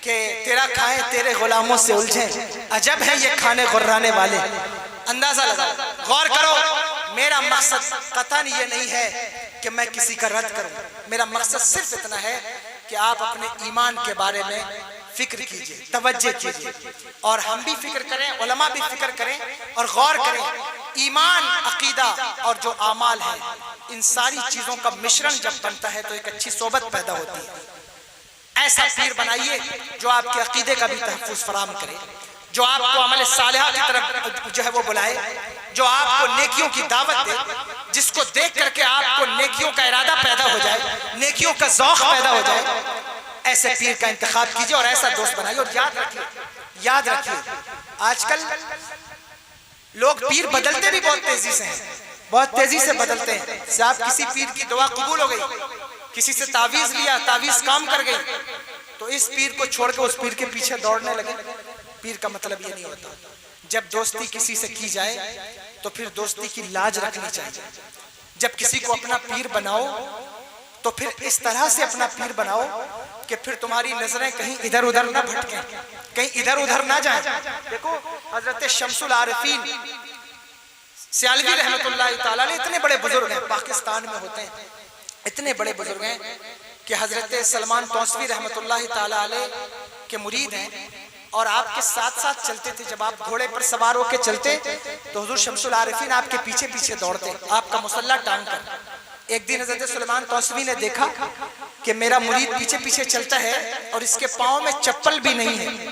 کہ تیرا کھائیں تیرے غلاموں سے الجھیں، عجب ہے یہ کھانے غرانے والے۔ اندازہ لگاؤ، غور کرو، میرا مقصد قطعاً یہ نہیں ہے کہ میں کسی کا رد کروں، میرا مقصد صرف اتنا ہے کہ آپ اپنے ایمان کے بارے میں فکر کیجئے، توجہ کیجئے، اور ہم بھی فکر کریں، علماء بھی فکر کریں اور غور کریں۔ ایمان، عقیدہ اور جو اعمال ہیں، ان ساری چیزوں کا مشرن جب بنتا ہے تو ایک اچھی صحبت پیدا ہوتی ہے۔ ایسا پیر بنائیے جو آپ کے عقیدے کا بھی تحفظ فراہم کرے، جو آپ کو عمل صالحہ کی طرف جو ہے وہ بلائے، جو آپ کو نیکیوں کی دعوت دے، جس کو دیکھ کر کے آپ کو نیکیوں کا ارادہ پیدا ہو جائے، نیکیوں کا ذوق پیدا ہو جائے۔ ایسے پیر کا انتخاب کیجئے اور ایسا دوست بنائیے۔ اور یاد رکھیے آج کل لوگ پیر بدلتے بھی بہت تیزی سے ہیں، بہت تیزی سے بدلتے ہیں۔ سے آپ کسی پیر کی دعا قبول ہو گئی، کسی سے تعویذ لیا، تعویذ کام کر گئی، تو اس پیر کو چھوڑ کے اس پیر کے پیچھے دوڑنے لگے۔ پیر کا مطلب یہ نہیں ہوتا۔ جب دوستی کسی سے کی جائے تو پھر دوستی کی لاج رکھنی چاہیے۔ جب کسی کو اپنا پیر بناؤ تو پھر اس طرح سے اپنا پیر بناؤ کہ پھر تمہاری نظریں کہیں ادھر ادھر نہ بھٹکیں، کہیں ادھر ادھر نہ جائیں۔ دیکھو حضرت شمس العارفین سیالوی رحمت اللہ تعالیٰ علیہ اتنے بڑے بزرگ ہیں، پاکستان میں ہوتے ہیں، اتنے بڑے بزرگ ہیں کہ حضرت سلمان توسوی رحمت اللہ تعالیٰ علیہ کے مرید ہیں، اور آپ کے ساتھ ساتھ چلتے تھے۔ جب آپ گھوڑے پر سوار ہو کے چلتے تو حضور شمس العارفین آپ کے پیچھے پیچھے دوڑتے، آپ کا مسلح ٹانگ کر۔ ایک دن حضرت سلمان توسوی نے دیکھا کہ میرا مرید پیچھے پیچھے چلتا ہے اور اس کے پاؤں میں چپل بھی نہیں ہے،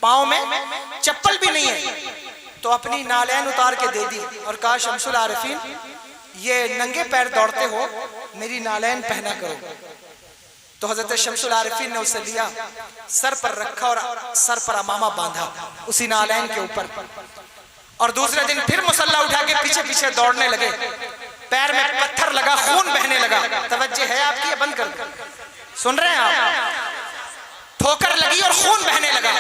پاؤں میں چپل بھی نہیں ہے، تو اپنی نالین اتار کے دے دی اور کہا شمس العارفین یہ ننگے پیر دوڑتے ہو، میری نالین پہنا کرو۔ تو حضرت شمس العارفین نے اسے لیا، سر پر رکھا اور سر پر امامہ باندھا اسی نالین کے اوپر، اور دوسرے دن پھر مسلح اٹھا کے پیچھے پیچھے دوڑنے لگے۔ پیر میں پتھر لگا، خون بہنے لگا۔ توجہ ہے آپ کی، یہ بند کر دو، سن رہے ہیں آپ؟ ٹھوکر لگی اور خون بہنے لگا۔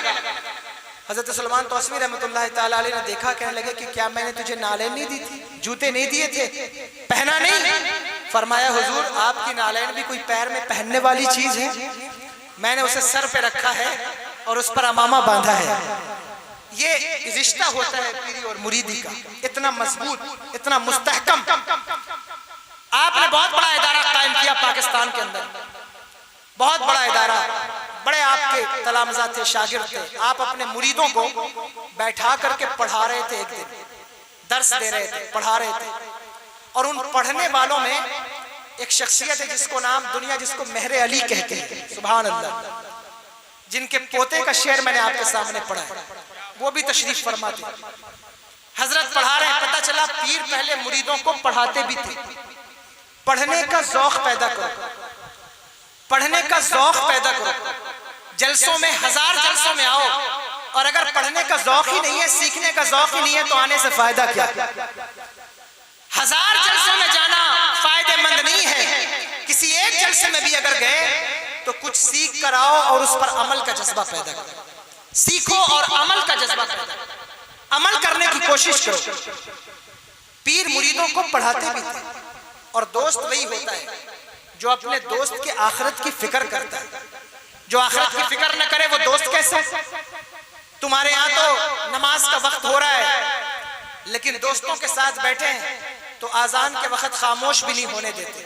حضرت سلمان توسوی رحمت اللہ تعالیٰ علیہ نے دیکھا، کہنے لگے کہ کیا میں نے تجھے نالین نہیں دی تھی، جوتے نہیں دیے تھے، پہنا نہیں؟ فرمایا حضور آپ کی نالین بھی کوئی پیر میں پہننے والی چیز ہے، میں نے اسے سر پہ رکھا ہے اور اس پر امامہ باندھا ہے۔ یہ رشتہ ہوتا ہے پیری اور مریدی کا، اتنا مضبوط، اتنا مستحکم۔ آپ نے بہت بڑا ادارہ قائم کیا پاکستان کے اندر، بہت بڑا ادارہ، بڑے آپ کے تلامذہ تھے، شاگرد تھے۔ آپ اپنے مریدوں کو بیٹھا کر کے پڑھا رہے تھے، ایک دن درس دے رہے تھے، پڑھا رہے تھے، اور ان پڑھنے والوں میں ایک شخصیت ہے جس کو نام دنیا جس کو مہر علی کہتے ہیں، سبحان اللہ، جن کے پوتے کا شعر میں نے آپ کے سامنے پڑھا ہے، وہ بھی تشریف فرما تھے۔ حضرت پڑھا رہے ہیں، پتہ چلا پیر پہلے مریدوں کو پڑھاتے بھی تھے۔ پڑھنے کا ذوق پیدا کرو، پڑھنے کا ذوق پیدا کرو، جلسوں میں، ہزار جلسوں میں آؤ، اور اگر پڑھنے کا ذوق ہی نہیں ہے، سیکھنے کا ذوق ہی نہیں ہے تو آنے سے فائدہ کیا؟ ہزار جلسوں میں جانا فائدہ مند نہیں ہے، کسی ایک جلسے میں بھی اگر گئے تو کچھ سیکھ کر آؤ اور اس پر عمل کا جذبہ پیدا کرو۔ سیکھو اور عمل کا جذبہ پیدا کرو، عمل کرنے کی کوشش کرو۔ پیر مریدوں کو پڑھاتے بھی تھے، اور دوست وہی ہوتا ہے جو اپنے دوست کے آخرت کی فکر کرتا ہے۔ جو آخرت کی فکر نہ کرے وہ دوست کیسے؟ تمہارے ہاں تو نماز کا وقت ہو رہا ہے لیکن دوستوں کے ساتھ بیٹھے ہیں تو آذان کے وقت خاموش بھی نہیں ہونے دیتے۔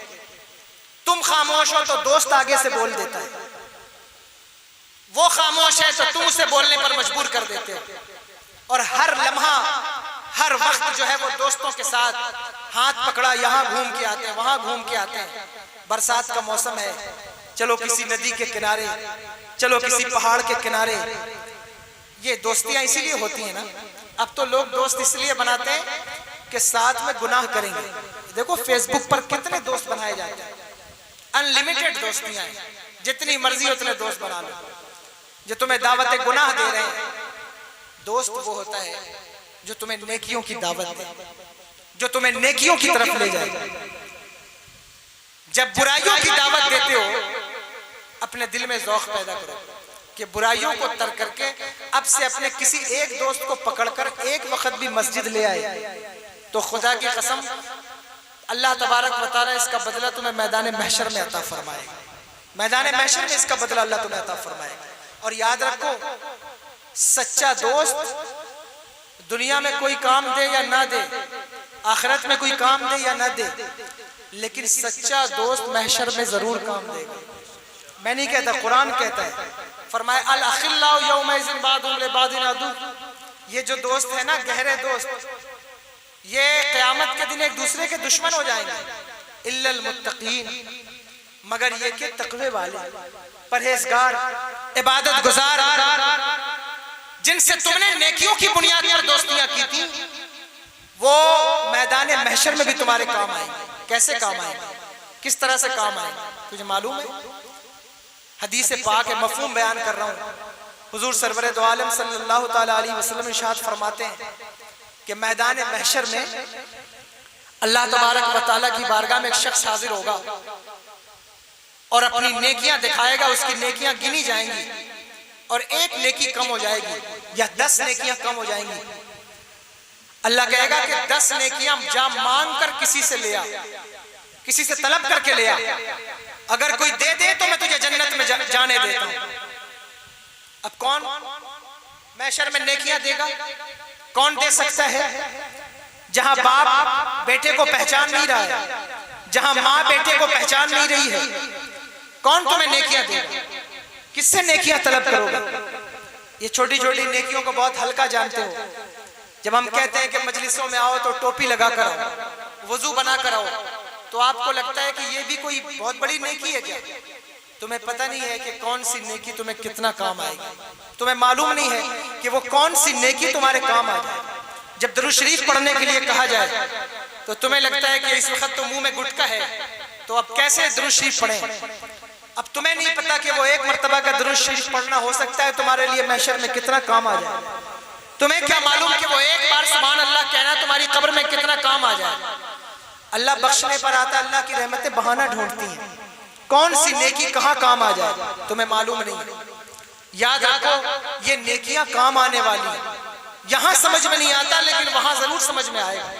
تم خاموش ہو تو دوست آگے سے بول دیتا ہے، وہ خاموش ہے تو تم اسے بولنے پر مجبور کر دیتے ہو، اور ہر لمحہ ہر وقت جو ہے وہ دوستوں کے ساتھ ہاتھ پکڑا، یہاں گھوم کے آتے ہیں، وہاں گھوم کے آتے ہیں۔ برسات کا موسم ہے، چلو کسی ندی کے کنارے، چلو کسی پہاڑ کے کنارے۔ یہ دوستیاں اسی لیے ہوتی ہیں نا۔ اب تو لوگ دوست اس لیے بناتے ہیں کہ ساتھ میں گناہ کریں گے۔ دیکھو فیس بک پر کتنے دوست بنائے جاتے ہیں، انلیمیٹڈ دوستیاں ہیں، جتنی مرضی اتنے دوست بنا لو، جو تمہیں دعوت گناہ دے رہے ہیں۔ دوست وہ ہوتا ہے جو تمہیں نیکیوں کی دعوت دے، جو تمہیں نیکیوں کی طرف لے جائے۔ جب برائیوں کی دعوت دیتے ہو اپنے دل میں ذوق پیدا کرو کہ برائیوں کو ترک کر کے اب سے اپنے کسی ایک دوست کو پکڑ کر ایک وقت بھی مسجد لے آئے تو خدا کی قسم اللہ تبارک و تعالی اس کا بدلہ تمہیں میدان محشر میں عطا فرمائے گا. میدان محشر میں اس کا بدلہ اللہ تمہیں عطا فرمائے گا. اور یاد رکھو سچا دوست دنیا میں کوئی کام دے یا نہ دے, آخرت میں کوئی کام دے یا نہ دے, لیکن سچا دوست محشر میں ضرور کام دے گا. میں نہیں کہتا, قرآن کہتا ہے, فرمائے الاخلاء یومئذ بعضهم لبعض عدو. یہ جو دوست ہے نا, گہرے دوست, یہ قیامت کے دن ایک دوسرے کے دشمن ہو جائیں گے. الا المتقین, مگر یہ کہ تقوی والے, پرہیزگار, عبادت گزار, جن سے تم نے نیکیوں کی بنیاد پر دوستیاں کی تھی, وہ میدان محشر میں بھی تمہارے کام آئیں گے. کیسے کام آئیں گے, کس طرح سے کام آئیں گے, تجھے معلوم ہے؟ حدیث پاک ہے, مفہوم بیان کر رہا ہوں. حضور سرور دو عالم صلی اللہ تعالی علیہ وسلم ارشاد فرماتے ہیں کہ میدان محشر میں اللہ تبارک و تعالیٰ کی بارگاہ میں ایک شخص حاضر ہوگا اور اپنی نیکیاں دکھائے گا. اس کی نیکیاں گنی جائیں گی اور ایک نیکی کم ہو جائے گی یا 10 نیکیاں کم ہو جائیں گی. اللہ کہے گا کہ 10 نیکیاں جا مانگ کر کسی سے لیا, کسی سے طلب کر کے لیا, اگر کوئی دے دے تو میں تجھے جنت میں جانے دیتا ہوں. اب کون محشر میں نیکیاں دے گا؟ کون دے سکتا ہے؟ جہاں باپ بیٹے کو پہچان نہیں رہا ہے, جہاں ماں بیٹے کو پہچان نہیں رہی ہے, کون تمہیں نیکیاں دے گا؟ کس سے نیکیاں طلب کرو گے؟ یہ چھوٹی چھوٹی نیکیوں کو بہت ہلکا جانتے ہو. جب ہم کہتے ہیں کہ مجلسوں میں آؤ تو ٹوپی لگا کر آؤ, وضو بنا کر آؤ, تو آپ کو لگتا ہے کہ یہ بھی کوئی بہت بڑی نیکی ہے کیا؟ تمہیں پتہ نہیں ہے کہ کون سی نیکی تمہیں کتنا کام آئے گی. تمہیں معلوم نہیں ہے کہ وہ کون سی نیکی تمہارے کام آ جائے. جب درود شریف پڑھنے کے لیے کہا جائے تو تمہیں لگتا ہے کہ اس وقت تو منہ میں گٹکا ہے, تو اب کیسے درود شریف پڑھیں؟ اب تمہیں نہیں پتا کہ وہ ایک مرتبہ کا درود شریف پڑھنا ہو سکتا ہے تمہارے لیے محشر میں کتنا کام آ جائے. تمہیں کیا معلوم کہ وہ ایک بار سبحان اللہ کہنا تمہاری قبر میں کتنا کام آ جائے. اللہ بخشنے پر آتا, اللہ کی رحمتیں بہانہ ڈھونڈتی ہیں, کون سی نیکی کہاں کام آ جائے تمہیں معلوم نہیں. یاد رکھو یہ نیکیاں کام آنے والی ہیں. یہاں سمجھ میں نہیں آتا لیکن وہاں ضرور سمجھ میں آئے گا.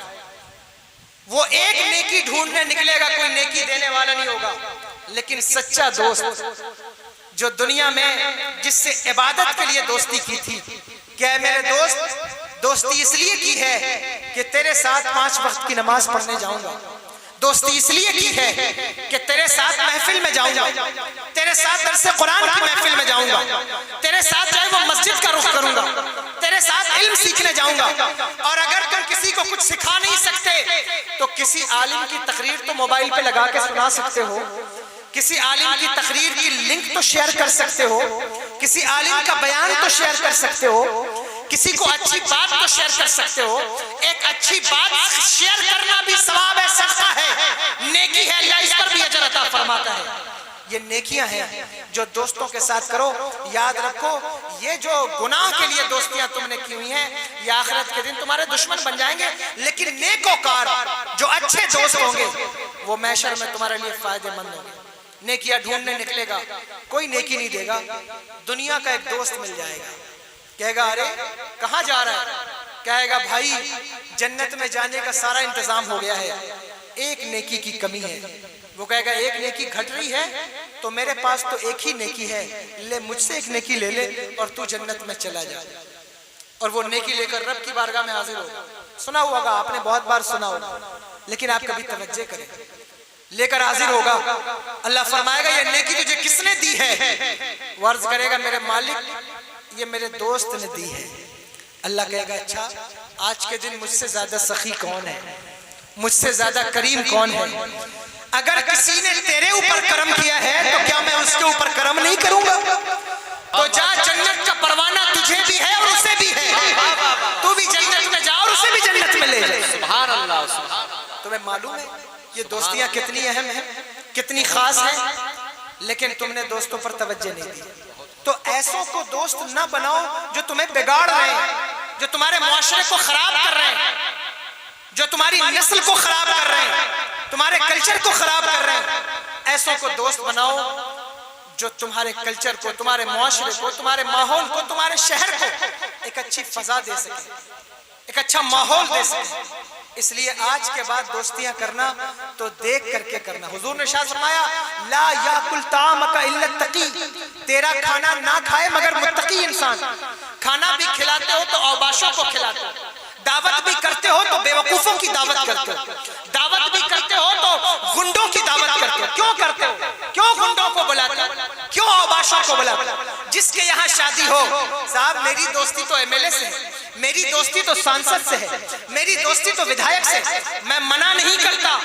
وہ ایک نیکی ڈھونڈنے نکلے گا, کوئی نیکی دینے والا نہیں ہوگا. لیکن سچا دوست جو دنیا میں جس سے عبادت کے لیے دوستی کی تھی, کہ میرے دوست دوستی اس لیے کی ہے کہ تیرے ساتھ 5 وقت کی نماز پڑھنے جاؤں گا, دوستی اس لیے کی ہے کہ تیرے ساتھ محفل میں جاؤں گا, تیرے ساتھ درس قرآن کی محفل میں جاؤں گا, تیرے ساتھ جو ہے وہ مسجد کا رخ کروں گا, تیرے ساتھ علم سیکھنے جاؤں گا. اور اگر تم کسی کو کچھ سکھا نہیں سکتے تو کسی عالم کی تقریر تو موبائل پہ لگا کے سنا سکتے ہو, کسی عالم کی تقریر کی لنک تو شیئر کر سکتے ہو, کسی عالم کا بیان تو شیئر کر سکتے ہو, کسی کو اچھی بات تو شیئر کر سکتے ہو. ایک اچھی بات شیئر کرنا بھی ثواب ہے, صدقہ ہے, نیکی ہے, اللہ اس پر بھی اجر عطا فرماتا ہے. یہ نیکیاں ہیں جو دوستوں کے ساتھ کرو. یاد رکھو یہ جو گناہ کے لیے دوستیاں تم نے کی ہوئی ہیں یہ آخرت کے دن تمہارے دشمن بن جائیں گے, لیکن نیکوکار جو اچھے دوست ہوں گے وہ محشر میں تمہارے لیے فائدہ مند ہوں گے. نیکیاں ڈھونڈنے نکلے گا, کوئی نیکی نہیں دے گا. دنیا کا ایک دوست مل جائے گا, کہے گا ارے کہاں جا رہا ہے؟ کہے گا بھائی جنت میں جانے کا سارا انتظام ہو گیا ہے, ایک نیکی کی کمی ہے. وہ کہے گا ایک نیکی گھٹ رہی ہے تو میرے پاس تو ایک ہی نیکی ہے, لے مجھ سے ایک نیکی لے لے اور تو جنت میں چلا جا. اور وہ نیکی لے کر رب کی بارگاہ میں حاضر ہوگا. سنا ہوا ہوگا آپ نے, بہت بار سنا ہوگا, لیکن آپ کبھی توجہ کریں. لے کر حاضر ہوگا, اللہ فرمائے گا یہ نیکی تجھے کس نے دی ہے؟ وہ عرض کرے گا میرے مالک یہ میرے دوست نے دی ہے. اللہ کہے گا اچھا آج کے دن مجھ سے زیادہ سخی کون ہے, مجھ سے زیادہ کریم کون ہے؟ اگر کسی نے تیرے اوپر کرم کیا ہے تو کیا میں اس کے اوپر کرم نہیں کروں گا؟ تو جا, جنت کا پروانہ تجھے بھی ہے اور اسے بھی ہے, تو بھی جنت میں جا اور اسے بھی جنت میں لے جائے. سبحان اللہ, سبحان اللہ. تمہیں معلوم ہے یہ دوستیاں کتنی اہم ہیں, کتنی خاص ہیں, لیکن تم نے دوستوں پر توجہ نہیں دی. تو ایسوں کو دوست نہ بناؤ جو تمہیں بگاڑ رہے ہیں, جو تمہارے معاشرے کو خراب کر رہے ہیں, جو تمہاری نسل کو خراب کر رہے ہیں, تمہارے کلچر کو خراب کر رہے ہیں. ایسوں کو دوست بناؤ جو تمہارے کلچر کو، تمہارے معاشرے کو، تمہارے ماحول کو، تمہارے شہر کو ایک اچھی فضا دے سکے، ایک اچھا ماحول دے سکے۔ اس لیے آج کے بعد دوستیاں کرنا تو دیکھ کر کے کرنا۔ حضور نے ارشاد فرمایا لا یاکل طعامک الا التقی، تیرا کھانا نہ کھائے مگر متقی انسان۔ کھانا بھی کھلاتے ہو تو اوباشوں کو کھلاتے ہو، دعوت بھی کرتے ہو تو بے وقوفوں کی دعوت کرتے ہو، دعوت بھی کرتے ہو تو گنڈوں کی دعوت کرتے ہو۔ کیوں کرتے ہو؟ کیوں گنڈوں کو بلاتے ہو؟ کیوں اوباشوں کو بلاتے ہو؟ جس کے یہاں شادی ہو، صاحب میری دوستی تو ایم ایل اے سے ہے، میری دوستی تو سانسد سے ہے، میری دوستی تو ودھائک سے ہے، میں منع نہیں کرتا،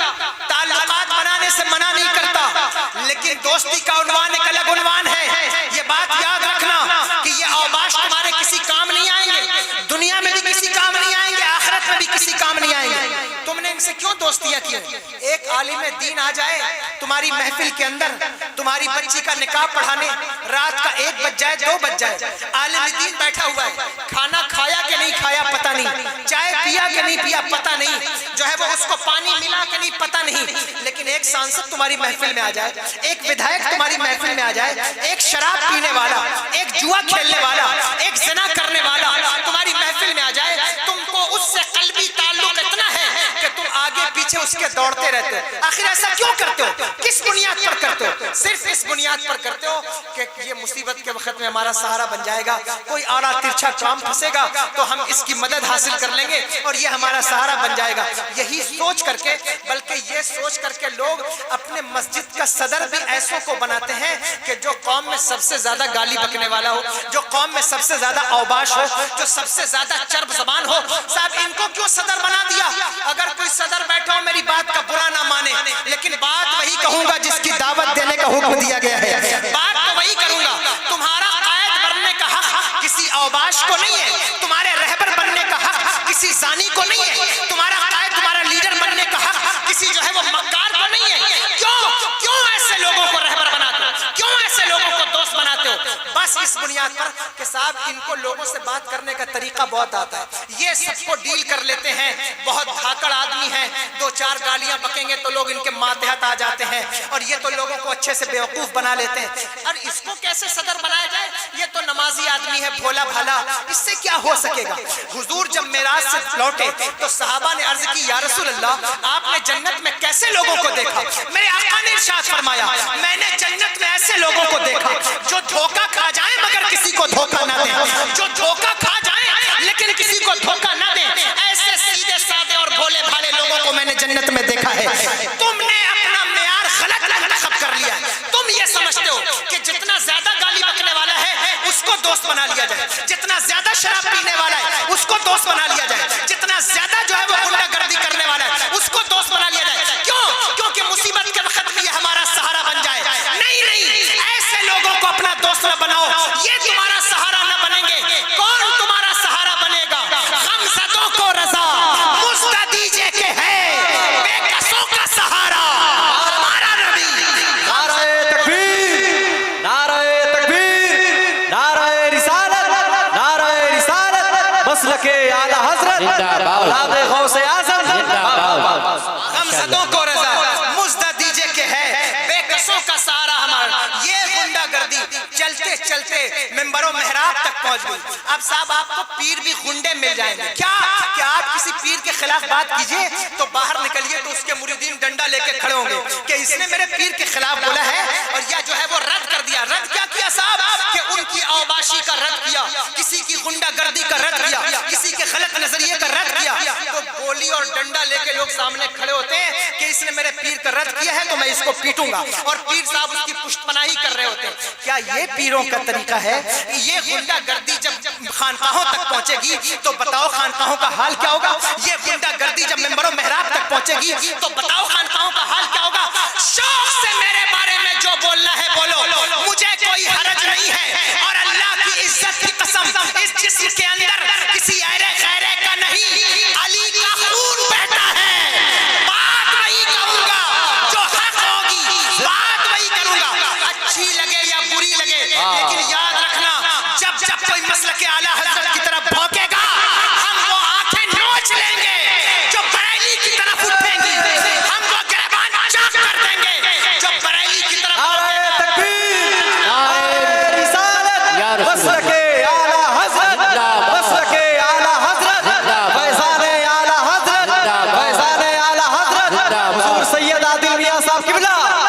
تعلقات بنانے سے منع نہیں کرتا، لیکن دوستی کا عنوان ایک الگ عنوان ہے۔ یہ بات یاد رکھنا کہ یہ اوباش تمہارے کسی کام نہیں آئیں گے، دنیا میں بھی کسی کام نہیں آئیں گے، آخرت میں بھی کسی کام نہیں آئیں گے۔ تم نے ان سے کیوں دوستیاں کی؟ ایک عالم دین آ جائے تمہاری محفل کے اندر، تمہاری بچی کا نکاح پڑھانے، رات کا 1 بج جائے 2 بج جائے، عالم دین بیٹھا ہوا ہے، کھانا کھایا کہ نہیں کھایا پتہ نہیں، چائے پیا کہ نہیں پیا پتہ نہیں، جو ہے وہ اس کو پانی ملا کہ نہیں پتہ نہیں، لیکن ایک سانسد تمہاری محفل میں آ جائے، ایک ودھائک تمہاری محفل میں آ جائے، ایک شراب پینے والا، ایک جوا کھیلنے والا، ایک زنا کرنے والا تمہاری محفل میں آ جائے، تم کو اس سے قلبی تعلق اتنا ہے کہ تم آگے پیچھے اس کے دوڑتے رہتے ہو۔ آخر ایسا کیوں کرتے ہو؟ کس بنیاد پر کرتے ہو؟ صرف اس بنیاد پر کرتے ہو کہ یہ مصیبت کے وقت میں ہمارا سہارا بن جائے گا، کوئی آڑا ترچھا کام پھنسے گا تو ہم اس کی مدد حاصل کر لیں گے اور یہ ہمارا سہارا بن جائے گا۔ یہی سوچ کر کے، بلکہ یہ سوچ کر کے لوگ اپنے مسجد کا صدر بھی ایسوں کو بناتے ہیں کہ جو قوم میں سب سے زیادہ گالی بکنے والا ہو، جو قوم میں سب سے زیادہ اوباش ہو، جو سب سے زیادہ چرب زبان ہو۔ صاحب ان کو کیوں صدر بنا دیا؟ اگر کوئی صدر بیٹھا ہو میری بات کا برا نہ مانے، لیکن بات وہی کہوں گا جس کی دعوت دینے کا حکم دیا گیا ہے، بات تو وہی کروں گا۔ تمہارا قائد بننے کا حق کسی اوباش کو نہیں ہے، تمہارے رہبر بننے کا حق کسی زانی کو نہیں ہے، تمہارا قائد تمہارا لیڈر بننے کا حق کسی جو ہے وہ مکار کو نہیں ہے۔ کیوں ایسے لوگوں کو رہبر بناتے ہو؟ کیوں ایسے لوگوں کو دوست بناتے ہو؟ بس اس بنیاد پر کہ صاحب ان کو لوگوں سے بات کرنے کا طریقہ بہت آتا ہے، یہ سب کو ڈیل کر لیتے ہیں، بہت بھاکڑ آدمی ہیں، 2-4 گالیاں بکیں گے تو لوگ ان کے ماتحت آ جاتے ہیں، اور یہ تو لوگوں کو اچھے سے بیوقوف بنا لیتے ہیں۔ اور اس کو کیسے صدر بنایا جائے؟ یہ تو نمازی آدمی ہے، بھولا بھالا، اس سے کیا ہو سکے گا؟ حضور جب معراج سے لوٹے تو صحابہ نے عرض کی یا رسول اللہ آپ نے جنت میں کیسے لوگوں کو دیکھا؟ میرے آقا نے ارشاد فرمایا میں نے جنت میں ایسے لوگوں کو دیکھا جو دھوکہ کھا جائیں مگر کسی کو دھوکہ نہ دیں، جو دھوکہ کھا جائیں لیکن کسی کو دھوکہ نہ دیں، ایسے سیدھے سادے اور بھولے بھالے لوگوں کو میں نے جنت میں دیکھا ہے۔ تم نے اپنا معیار غلط منتخب کر لیا ہے، تم یہ سمجھتے ہو کہ جتنا زیادہ گالی بکنے والا ہے اس کو دوست بنا لیا جائے، جتنا زیادہ شراب پینے والا ہے اس کو دوست بنا لیا جائے، جتنا زیادہ جو ہے وہ غنڈہ گردی کرنے والا ہے اس کو دوست بنا لیا جائے۔ کیونکہ مصیبت کے وقت میں یہ ہمارا سہارا بن جائے۔ نہیں، ایسے لوگوں کو اپنا دوست نہ بناؤ، یہ تمہارا سہارا نہ بنیں گے۔ کون تمہارا سہارا بنے گا؟ غمزدوں کو رضا مزد دیجئے کہ ہے بے کسوں کا سہارا ہمارا نبی۔ نعرہ تکبیر، نعرہ تکبیر، نعرہ رسالت، نعرہ رسالت، مسلک اعلی حضرت اولاد غوث اعظم۔ غمزدوں کو رضا مزد دیجئے کہ ہے بے کسوں کا سہارا ہمارا۔ یہ غنڈہ گردی چلتے چلتے منبر و محراب تک پہنچ گئی۔ اب صاحب آپ کو پیر بھی غنڈے مل جائیں گے کیا کہ آپ کسی پیر کے خلاف بات کیجئے تو باہر نکلیے تو اس کے مریدین ڈنڈا لے کے کھڑے ہوں گے کہ اس نے میرے پیر کے خلاف بولا ہے، اور یا جو ہے وہ رد کر دیا۔ رد کیا کیا صاحب؟ کہ ان کی اوباشی کا رد کیا، کسی کی غنڈہ گردی کا رد کیا، کسی کے غلط نظریے کا رد کیا، تو گولی اور ڈنڈا لے کے لوگ سامنے کھڑے ہوتے ہیں کہ اس نے میرے پیر کا رد کیا ہے تو میں اس کو پیٹوں گا، اور پیر صاحب اس کی پشت پناہی کر رہے ہوتے ہیں۔ کیا یہ پیروں کا طریقہ ہے؟ یہ غنڈہ گردی جب خانقاہوں تک پہنچے گی تو بتاؤ خانقاہوں کا حال کیا ہوگا؟ یہ غنڈہ گردی جب منبر و محراب تک پہنچے گی تو بتاؤ خانقاہوں کا حال کیا ہوگا؟ شوق سے میرے بارے میں جو بولنا ہے بولو، مجھے کوئی حرج نہیں ہے، اور اللہ کی عزت کی قسم اس جسم کے اندر کسی ایرے غیرے کا نہیں، علی کا خون بہتا ہے۔ بات وہی کہوں گا جو حق ہوگی، بات وہی کروں گا، اچھی لگے یا بری لگے، لیکن یاد رکھنا جب کوئی مسلک اعلی حضرت کی طرف بھونکے گا ہم وہ آنکھیں نوچ لیں گے جو بریلی کی طرف اٹھیں گی، ہم وہ گریبان چاک کر دیں گے جو بریلی کی طرف۔ نعرہ تکبیر،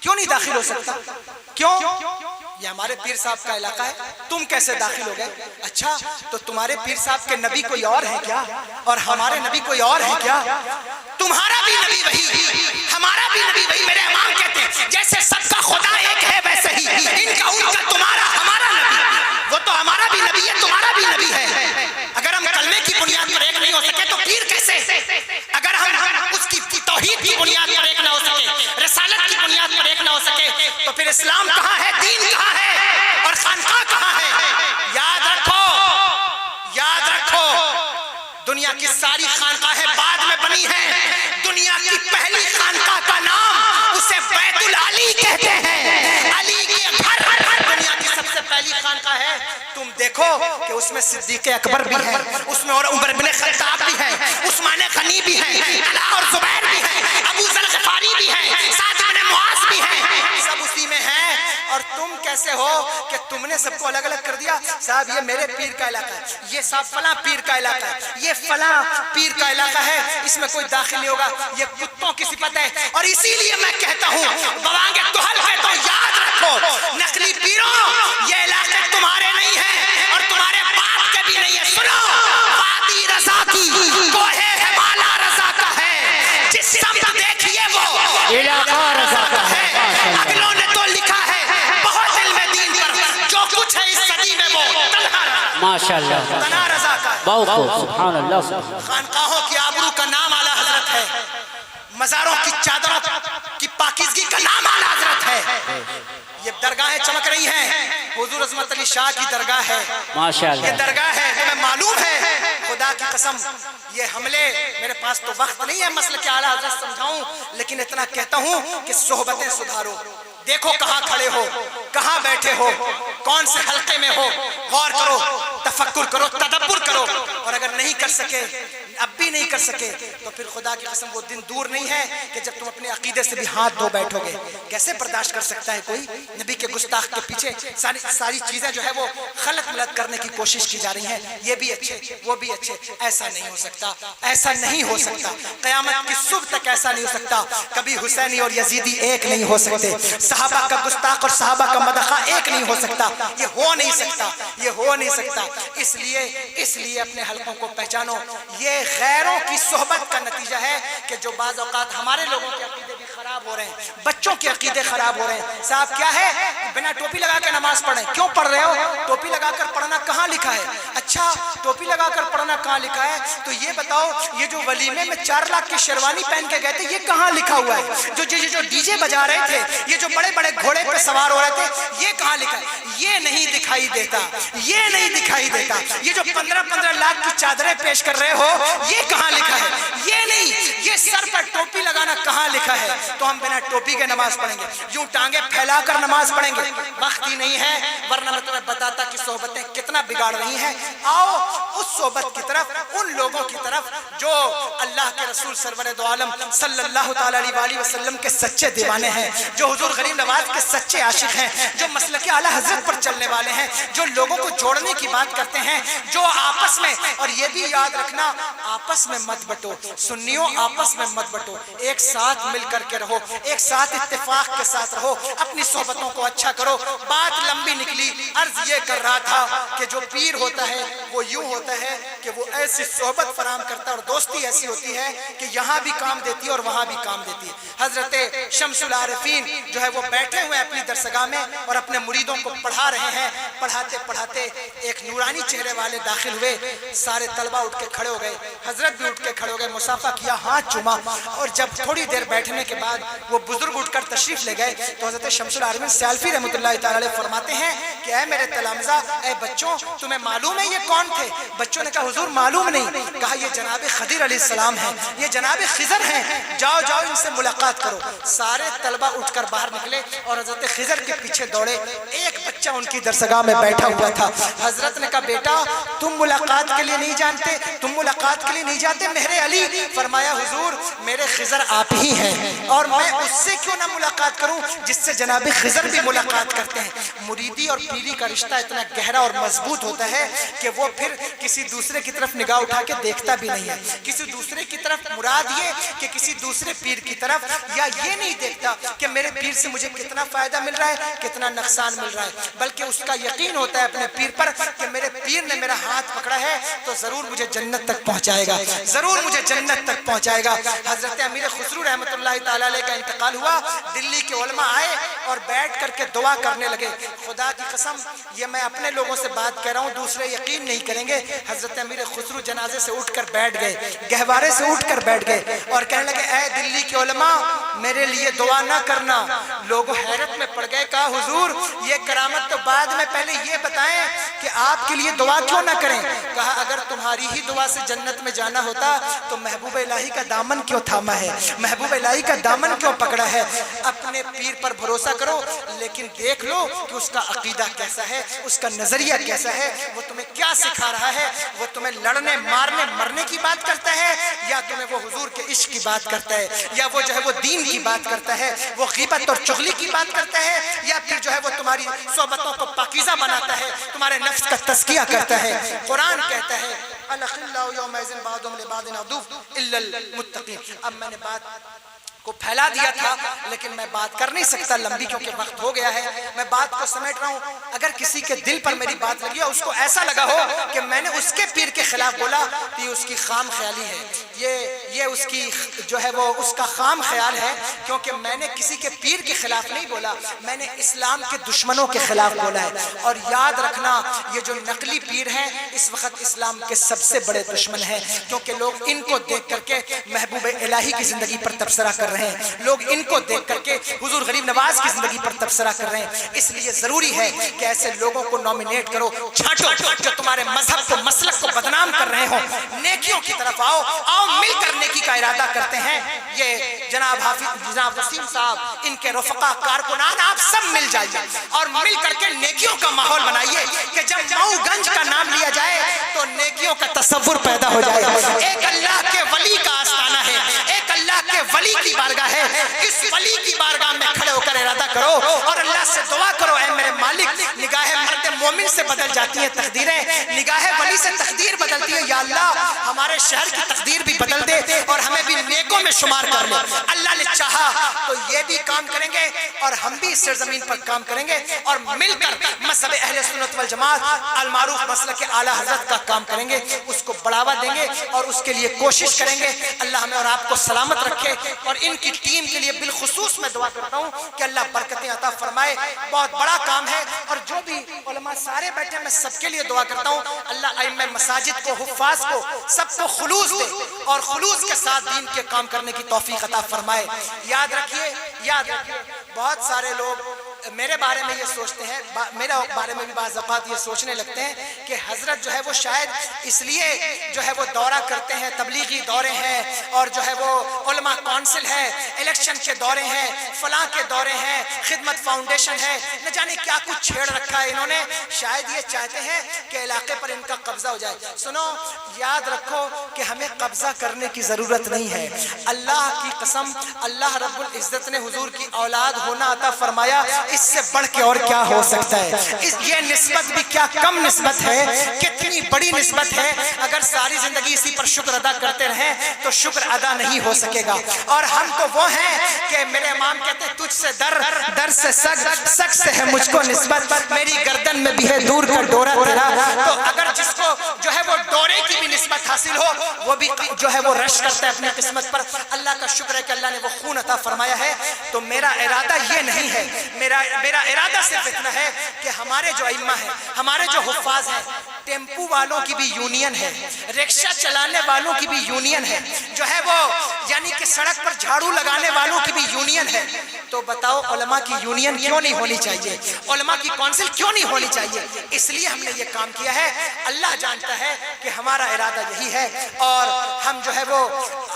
کیوں نہیں داخل ہو سکتا؟ کیوں؟ یہ ہمارے پیر صاحب کا علاقہ ہے، تم کیسے داخل ہو گئے؟ اچھا تو تمہارے پیر صاحب کے نبی کوئی اور ہے کیا؟ اور ہمارے نبی کوئی اور ہے کیا؟ تمہارا بھی نبی وہی، ہمارا بھی نبی وہی۔ میرے امام کہتے ہیں جیسے سب کا خدا ایک ہے ویسے ہی ان کا، ان کا، تمہارا، ہمارا نبی، وہ تو ہمارا بھی نبی ہے، تمہارا بھی نبی ہے۔ اگر ہم کلمے کی بنیاد پر ایک نہیں ہو سکے تو پیر کیسے؟ اگر ہم اس کی توحید کی بنیاد پر ایک نہ ہو سکے، رسالت کی بنیاد پر ایک نہ ہو سکے، تو پھر اسلام کہاں ہے، دین کہاں ہے، اور خانقاہ کہاں ہے؟ یاد رکھو، یاد رکھو، دنیا کی ساری خانقاہیں بعد میں بنی ہیں، دنیا کی پہلی خانقاہ کا نام اسے بیت العلی کہتے ہیں، علی کے گھر دنیا کی سب سے پہلی خانقاہ ہے۔ تم دیکھو کہ اس میں صدیق اکبر بھی ہے، اس میں اور عمر بن خطاب بھی ہے، عثمان غنی بھی ہے، طلحہ اور زبیر بھی ہے، ابو ذر غفاری بھی ہے، سعد بن معاذ بھی ہے، سب اسی میں ہیں۔ اور تم کیسے ہو کہ تم نے سب کو الگ الگ کر دیا؟ صاحب یہ میرے پیر کا علاقہ ہے، یہ صاحب فلاں پیر کا علاقہ ہے، یہ فلاں پیر کا علاقہ ہے، اس میں کوئی داخل نہیں ہوگا، یہ کتوں کی صفت ہے۔ اور اسی لیے میں کہتا ہوں بوانگ دہل ہے تو یاد رکھو نقلی پیروں، یہ علاقے تمہارے نہیں ہیں اور تمہارے باپ کے بھی نہیں ہے۔ سنو، وادی رضا کی کوہ ہمالا رضا کا ہے، جس سمت دیکھیے وہ علاقہ رضا کا ہے۔ اگلوں نے تو لکھا ہے بہت علم دین پر، جو کچھ ہے اس صدی میں وہ ماشاءاللہ تنا رضا کا ہے۔ بہت خوب، سبحان اللہ۔ خانقاہوں کی آبرو کا نام اعلیٰ حضرت ہے، مزاروں کی چادروں کی پاکیزگی کا نام اعلیٰ حضرت ہے۔ یہ درگاہیں چمک رہی ہیں، حضور عظمت علی شاہ کی درگاہ ہے، ماشاءاللہ یہ درگاہ ہے، تمہیں معلوم ہے خدا کی قسم یہ حملے، میرے پاس تو وقت نہیں ہے مسئلہ کہ اعلیٰ حضرت سمجھاؤں، لیکن اتنا کہتا ہوں کہ صحبتیں سدھارو، دیکھو کہاں کھڑے ہو، کہاں بیٹھے ہو، کون سے حلقے میں ہو، غور کرو، تفکر کرو، تدبر کرو، اور اگر نہیں کر سکے، اب بھی نہیں کر سکے، تو پھر خدا کی قسم وہ دن دور نہیں ہے کہ جب تم اپنے عقیدے سے بھی ہاتھ دھو بیٹھو گے۔ کیسے برداشت کر سکتا ہے کوئی؟ نبی کے گستاخ کے پیچھے ساری چیزیں جو ہے وہ خلط ملت کرنے کی کوشش کی جا رہی ہیں، یہ بھی اچھے وہ بھی اچھے، ایسا نہیں ہو سکتا، ایسا نہیں ہو سکتا، قیامت کی صبح تک ایسا نہیں ہو سکتا، کبھی حسینی اور یزیدی ایک نہیں ہو سکتے، صحابہ کا گستاخ اور صحابہ کا مدحہ ایک نہیں ہو سکتا، یہ ہو نہیں سکتا، یہ ہو نہیں سکتا۔ اس لیے اپنے حلقوں کو پہچانو، یہ غیروں کی صحبت کا نتیجہ ہے کہ جو بعض اوقات ہمارے لوگوں کے عقیدے بھی خراب ہو رہے ہیں، بچوں کے عقیدے خراب ہو رہے ہیں۔ صاحب کیا ہے بنا ٹوپی لگا کے نماز پڑھیں؟ کیوں پڑھ رہے ہو؟ ٹوپی لگا کر پڑھنا کہاں لکھا ہے؟ اچھا ٹوپی لگا کر پڑھنا کہاں لکھا ہے؟ تو یہ بتاؤ یہ جو ولیمے میں 4 لاکھ کی شیروانی پہن کے گئے تھے یہ کہاں لکھا ہوا ہے؟ جو ڈی جے بجا رہے تھے، یہ جو بڑے بڑے گھوڑے پہ سوار ہو رہے تھے، یہ کہاں لکھا ہے؟ یہ نہیں دکھائی دیتا، یہ نہیں دکھائی دیتا۔ یہ جو 15 لاکھ کی چادریں پیش کر رہے ہو یہ کہاں لکھا ہے؟ یہ نہیں، یہ سر پر ٹوپی لگانا کہاں لکھا ہے؟ تو ہم بنا ٹوپی کے نماز پڑھیں گے، یوں ٹانگیں پھیلا کر نماز پڑھیں گے؟ وقت ہی نہیں ہے، ورنہ میں تمہیں بتاتا کہ صحبتیں کتنا بگاڑ رہی ہیں۔ آؤ اس صحبت کی طرف، ان لوگوں کی طرف جو اللہ کے رسول سرور دو عالم صلی اللہ تعالی علیہ وسلم کے سچے دیوانے ہیں، جو حضور غریب نواز کے سچے عاشق ہیں، جو مسلک اعلیٰ حضرت پر چلنے والے ہیں، جو لوگوں کو جوڑنے کی بات کرتے ہیں، جو آپس میں، اور یہ بھی یاد رکھنا آپس میں مت بٹو، سنیوں آپس میں مت بٹو، ایک ساتھ مل کر کے رہو، ایک ساتھ اتفاق کے ساتھ رہو، اپنی صحبتوں کو اچھا کرو۔ بات لمبی نکلی، عرض یہ کر رہا تھا کہ جو پیر ہوتا ہے وہ یوں ہوتا ہے کہ وہ ایسی صحبت فراہم کرتا ہے اور دوستی ایسی ہوتی ہے کہ یہاں بھی کام دیتی ہے اور وہاں بھی کام دیتی ہے۔ حضرت شمس العارفین جو ہے وہ بیٹھے ہوئے اپنی درسگاہ میں اور اپنے مریدوں کو پڑھا رہے ہیں، پڑھاتے پڑھاتے ایک نورانی چہرے والے داخل ہوئے، سارے طلبہ اٹھ کے کھڑے ہو گئے، حضرت بھی اٹھ کے کھڑے ہو گئے، مصافحہ کیا، ہاتھ چوما، اور جب تھوڑی دیر بیٹھنے کے بعد وہ بزرگ اٹھ کر تشریف لے گئے تو حضرت شمس العارفین سیالفی رحمۃ اللہ تعالی علیہ فرماتے ہیں کہ اے میرے تلامذہ، اے بچوں، تمہیں معلوم ہے یہ کون تھے؟ بچوں نے کہا حضور معلوم نہیں۔ کہا یہ جناب خضر علیہ السلام ہیں، یہ جناب خضر ہیں، جاؤ جاؤ ان سے ملاقات کرو۔ سارے طلبہ اٹھ کر باہر نکلے اور حضرت خضر کے پیچھے دوڑے، ایک بچہ ان کی درسگاہ میں بیٹھا ہوا تھا۔ حضرت نے کہا بیٹا تم ملاقات کے لیے نہیں جانتے، تم ملاقات کے لیے نہیں جاتے میرے علی؟ فرمایا حضور میرے خضر آپ ہی ہیں، اور میں اس سے کیوں نہ ملاقات کروں جس سے جناب خضر بھی ملاقات کرتے ہیں. مریدی اور پیری کا رشتہ اتنا گہرا اور مضبوط ہوتا ہے کہ وہ پھر کسی دوسرے کی طرف نگاہ اٹھا کے دیکھتا بھی نہیں ہے. کسی دوسرے کی طرف مراد یہ کہ کسی دوسرے پیر کی طرف یا یہ نہیں دیکھتا کہ میرے پیر سے مجھے کتنا فائدہ مل رہا ہے کتنا نقصان مل رہا ہے، بلکہ اس کا یقین ہوتا ہے اپنے پیر پر کہ میرے پیر نے میرا ہاتھ پکڑا ہے تو ضرور مجھے جنت تک پہنچائے گا، ضرور مجھے جنت تک پہنچائے گا. حضرت امیر خسرو رحمۃ اللہ تعالی علیہ کا انتقال ہوا. دلی کے علماء آئے اور بیٹھ کر کے دعا کرنے لگے. خدا کی قسم یہ میں اپنے لوگوں سے بات کہہ رہا ہوں، دوسرے یقین نہیں کریں گے. حضرت امیر خسرو جنازے سے اٹھ کر بیٹھ گئے، گہوارے سے اٹھ کر بیٹھ گئے اور کہنے لگے اے دلی کے علماء میرے لیے دعا نہ کرنا. لوگ حیرت میں پڑ گئے، کہا حضور یہ کرامت تو بعد میں، پہلے یہ بتائیں کہ آپ کے لیے دعا کیوں نہ کریں. کہا اگر تمہاری ہی دعا سے جنت میں جانا ہوتا تو محبوب الہی کا دامن کیوں تھاما ہے، محبوب الہی کا دامن کیوں پکڑا ہے. اپنے پیر پر بھروسہ کرو لیکن دیکھ لو کہ اس کا عقیدہ کیسا ہے، اس کا نظریہ کیسا ہے، وہ تمہیں کیا سکھا رہا ہے. وہ تمہیں لڑنے مارنے مرنے کی بات کرتا ہے یا تمہیں وہ حضور کے عشق کی بات کرتا ہے، یا وہ جو ہے وہ دین کی بات کرتا ہے، وہ غیبت اور چغلی کی بات کرتا ہے، یا پھر جو ہے وہ تمہاری صحبتوں کو پاکیزہ بناتا ہے، تمہارے نفس کا تزکیہ کرتا ہے. قرآن کہتا ہے الاخلاء یومئذ بعضهم لبعض عدو الا المتقین. اب میں نے بات کو پھیلا دیا تھا لیکن میں بات کر نہیں سکتا لمبی کیونکہ وقت ہو گیا ہے. میں بات کو سمیٹ رہا ہوں. اگر کسی کے دل پر میری بات لگی اور اس کو ایسا لگا ہو کہ میں نے اس کے پیر کے خلاف بولا تو یہ اس کی خام خیالی ہے، یہ اس کی جو ہے وہ اس کا خام خیال ہے، کیونکہ میں نے کسی کے پیر کے خلاف نہیں بولا، میں نے اسلام کے دشمنوں کے خلاف بولا ہے. اور یاد رکھنا یہ جو نقلی پیر ہیں اس وقت اسلام کے سب سے بڑے دشمن ہیں، کیونکہ لوگ ان کو دیکھ کر کے محبوب الہی کی زندگی پر تبصرہ کر رہے ہیں، لوگ ان کو دیکھ کر کے حضور غریب نواز کی زندگی پر تبصرہ کر رہے ہیں. اس لیے ضروری ہے کہ ایسے لوگوں کو نومینیٹ کرو، چھانٹو جو تمہارے مذہب کو مسلک کو بدنام کر رہے ہوں. نیکیوں کی طرف آؤ مل کر نیکی کا ارادہ کرتے ہیں. یہ جناب حافظ جناب وسیم صاحب ان کے رفقا کارکنان آپ سب مل جائیے اور مل کر کے نیکیوں کا ماحول بنائیے کہ جب مئو گنج کا نام لیا جائے تو نیکیوں کا تصور پیدا ہو جائے. ایک اللہ کے ولی کا آستانہ ہے، ایک اللہ کے ولی کی بارگاہ ہے. اس ولی کی بارگاہ میں کھڑے ہو کر ارادہ کرو اور اللہ سے دعا کرو اے میرے مالک نگاہ مرد مومن سے بدل جاتی ہیں تقدیریں، نگاہ ولی سے تقدیر بدلتی ہے. یا اللہ ہمارے شہر کی تقدیر بھی بدل دے اور ہمیں بھی نیکوں میں شمار کر لے. اللہ نے چاہا تو یہ بھی کام کریں گے اور ہم بھی اس سرزمین پر کام کریں گے اور مل کر مذہب اہل سنت والجماعت المعروف مسلک اعلی حضرت کا کام کریں گے، اس کو بڑھاوا دیں گے اور اس کے لیے کوشش کریں گے. اللہ ہمیں اور آپ کو سلامت رکھے اور ان کی ٹیم کے لیے بالخصوص میں دعا کرتا ہوں کہ اللہ برکتیں عطا فرمائے. بہت بڑا کام ہے اور جو بھی علماء سارے بیٹھے ہیں میں سب کے لیے دعا کرتا ہوں اللہ ائمہ مساجد کو، حفاظ کو، سب کو خلوص دے اور خلوص کے ساتھ دین کے کام کرنے کی توفیق عطا فرمائے. یاد رکھیے بہت سارے لوگ میرے بارے میں یہ سوچتے ہیں، میرے بارے میں بھی بعض اوقات یہ سوچنے لگتے ہیں کہ حضرت جو ہے وہ شاید اس لیے جو ہے وہ دورہ کرتے ہیں، تبلیغی دورے ہیں اور جو ہے وہ علماء کونسل ہے، الیکشن کے دورے ہیں، فلاں کے دورے ہیں، خدمت فاؤنڈیشن ہے، نہ جانے کیا کچھ چھیڑ رکھا ہے انہوں نے. شاید یہ چاہتے ہیں کہ علاقے پر ان کا قبضہ ہو جائے. سنو یاد رکھو کہ ہمیں قبضہ کرنے کی ضرورت نہیں ہے. اللہ کی قسم اللہ رب العزت نے حضور کی اولاد ہونا عطا فرمایا، اس سے بڑھ کے اور کیا ہو سکتا ہے. یہ نسبت بھی کیا کم نسبت ہے، کتنی بڑی نسبت ہے. اگر ساری زندگی اسی پر شکر ادا کرتے رہیں تو شکر ادا نہیں ہو سکے گا. اور ہم تو وہ ہیں کہ میرے امام کہتے ہیں تجھ سے در سے سگ سے ہے مجھ کو نسبت، میری گردن میں بھی ہے دور کا ڈورا تیرا. تو اگر جس کو جو ہے وہ ڈورے کی بھی نسبت حاصل ہو وہ بھی جو ہے وہ رش کرتا ہے اپنی قسمت پر. اللہ کا شکر ہے کہ اللہ نے وہ خون عطا فرمایا ہے. تو میرا ارادہ یہ نہیں ہے، میرا ارادہ صرف اتنا ہے کہ ہمارے جو ائمہ ہیں، ہمارے جو حفاظ ہیں، ٹیمپو والوں کی بھی یونین ہے، رکشہ چلانے والوں کی بھی یونین ہے، جو ہے وہ یعنی کہ سڑک پر جھاڑو لگانے والوں کی بھی یونین ہے. تو بتاؤ علماء کی یونین کیوں نہیں ہونی چاہیے, علماء کی کونسل کیوں نہیں ہونی چاہیے؟ اس لیے ہم نے یہ کام کیا ہے. اللہ جانتا ہے کہ ہمارا ارادہ یہی ہے. اور ہم جو ہے وہ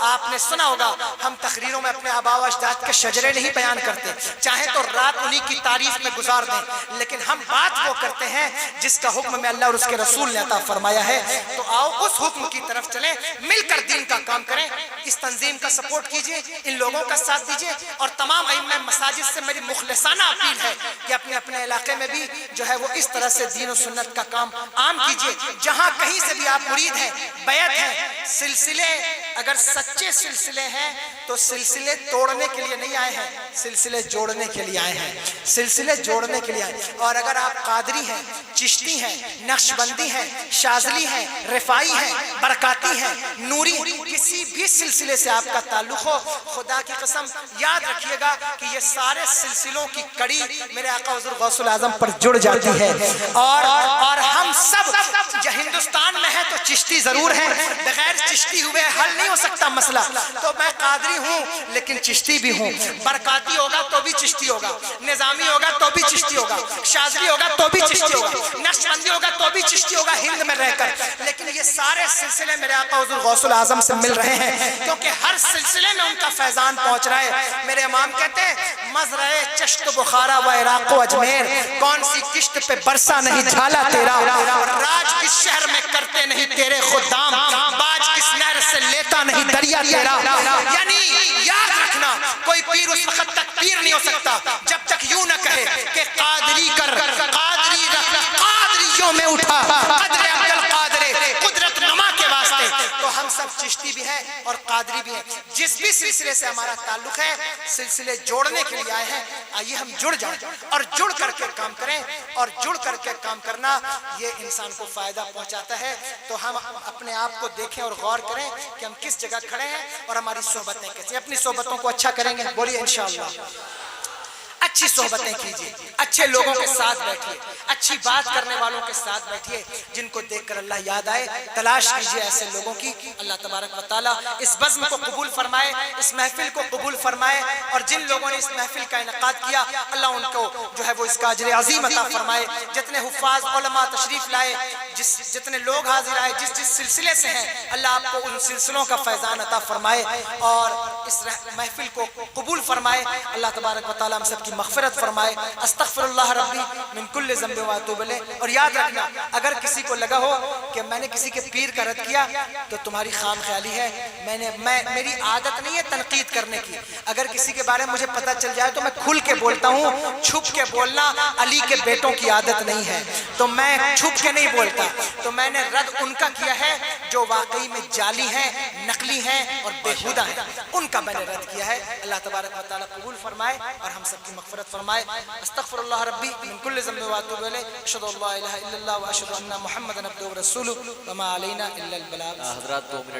آپ نے سنا ہوگا, ہم تقریروں میں اپنے آباء و اجداد کے شجرے نہیں بیان کرتے, چاہے تو رات انہی کی تعریف میں گزار دیں, لیکن ہم بات وہ کرتے ہیں جس کا حکم میں اللہ اور اس کے رسول نے عطا فرمایا ہے. تو آؤ اس حکم کی طرف چلیں, مل کر دین کا کام کریں. اس تنظیم کا سپورٹ کیجئے, ان لوگوں کا ساتھ دیجئے, اور تمام ائمہ مساجد سے میری مخلصانہ اپیل ہے کہ اپنے اپنے علاقے میں بھی جو ہے وہ اس طرح سے دین و سنت کا کام عام کیجئے. جہاں کہیں سے بھی آپ مرید ہیں, بیعت ہیں, سلسلے اگر سچے سلسلے ہیں تو سلسلے توڑنے کے لیے نہیں آئے ہیں, سلسلے جوڑنے کے لیے آئے ہیں, سلسلے جوڑنے کے لیے آئے ہیں. اور اگر آپ قادری ہیں, چشتی ہیں, نقشبندی ہیں, شاذلی ہیں, رفاعی ہیں, برکاتی ہیں, نوری, کسی بھی سلسلے سے آپ کا تعلق ہو, خدا کی قسم یاد رکھیے گا کہ یہ سارے سلسلوں کی کڑی میرے آقا حضور غوث الاعظم پر جڑ جاتی ہے. اور ہم سب جو ہندوستان میں ہیں تو چشتی ضرور ہیں, بغیر چشتی ہوئے حل نہیں ہو سکتا مسئلہ. تو میں قادری ہوں لیکن چشتی بھی ہوں, برکاتی ہوگا تو بھی چشتی ہوگا, نظامی ہوگا تو بھی چشتی ہوگا, شاذلی ہوگا تو بھی چشتی ہوگا, نقشبندی ہوگا تو بھی چشتی ہوگا ہند میں رہ کر. لیکن یہ سارے سلسلے میرے آقا حضور غوث الاعظم سے مل رہے ہیں, کیونکہ ہر سلسلے میں ان کا فیضان پہنچ رہا ہے. میرے امام کہتے ہیں مزرعے چشت بخارا و عراق و اجمیر, کون سی کشت پہ برسا نہیں جھالا تیرا, راج کس شہر میں کرتے نہیں تیرے خدام, باج کس نہر سے لیتا نہیں دریا تیرا. یعنی یاد رکھنا, کوئی پیر اس وقت تک پیر نہیں ہو سکتا جب تک یوں نہ کہے کہ قادری کر, قادری رکھ, قادریوں میں اٹھا قدر عبد القادر قدرت نما کے واسطے. تو ہم سب چشتی بھی ہیں اور قادری بھی ہیں. جس بھی سلسلے سے ہمارا تعلق ہے, سلسلے جوڑنے کے لیے آئے ہیں. آئیے ہم جڑ جائیں اور جڑ کر کے کام کریں, اور جڑ کر کے کام کرنا یہ انسان کو فائدہ پہنچاتا ہے. تو ہم اپنے آپ کو دیکھیں اور غور کریں کہ ہم کس جگہ کھڑے ہیں اور ہماری صحبتیں کیسی. اپنی صحبتوں کو اچھا کریں گے, بولیے انشاءاللہ. اچھی صحبتیں کیجئے, اچھے لوگوں کے ساتھ بیٹھیے, اچھی بات کرنے والوں کے ساتھ بیٹھیے, جن کو دیکھ کر اللہ یاد آئے. تلاش کیجئے ایسے لوگوں کی. اللہ تبارک و تعالیٰ اس بزم کو قبول فرمائے, اس محفل کو قبول فرمائے, اور جن لوگوں نے اس محفل کا انعقاد کیا اللہ ان کو جو ہے وہ اس کا اجر عظیم عطا فرمائے. جتنے حفاظ علماء تشریف لائے, جتنے لوگ حاضر آئے, جس جس سلسلے سے ہیں, اللہ آپ کو ان سلسلوں کا فیضان عطا فرمائے اور اس محفل کو قبول فرمائے. اللہ تبارک و تعالیٰ ہم سب کی مغفرت فرمائے. استغفر اللہ ربی من کل ذنب و اتوب الیہ. اور یاد رکھنا, اگر کسی کو لگا ہو کہ میں نے کسی کے پیر کا رد کیا تو تمہاری خام خیالی ہے. میری عادت نہیں ہے تنقید کرنے کی. اگر کسی کے بارے میں مجھے پتہ چل جائے تو میں کھل کے بولتا ہوں. چھپ کے بولنا علی کے بیٹوں کی عادت نہیں ہے, تو میں چھپ کے نہیں بولتا. تو میں نے رد ان کا کیا ہے جو واقعی میں جعلی ہیں, نقلی ہیں اور بےہودہ ہیں, ان کا میں نے رد کیا ہے. اللہ تبارک و تعالیٰ قبول فرمائے اور ہم سب کی مغفرت فرمائے. استغفر اللہ ربی من کل ذنب و اتوب الیہ. اشہد ان لا الہ الا اللہ و اشہد ان محمدا عبدہ و رسولہ وما علینا الا البلاغ. حضرات 2 منٹ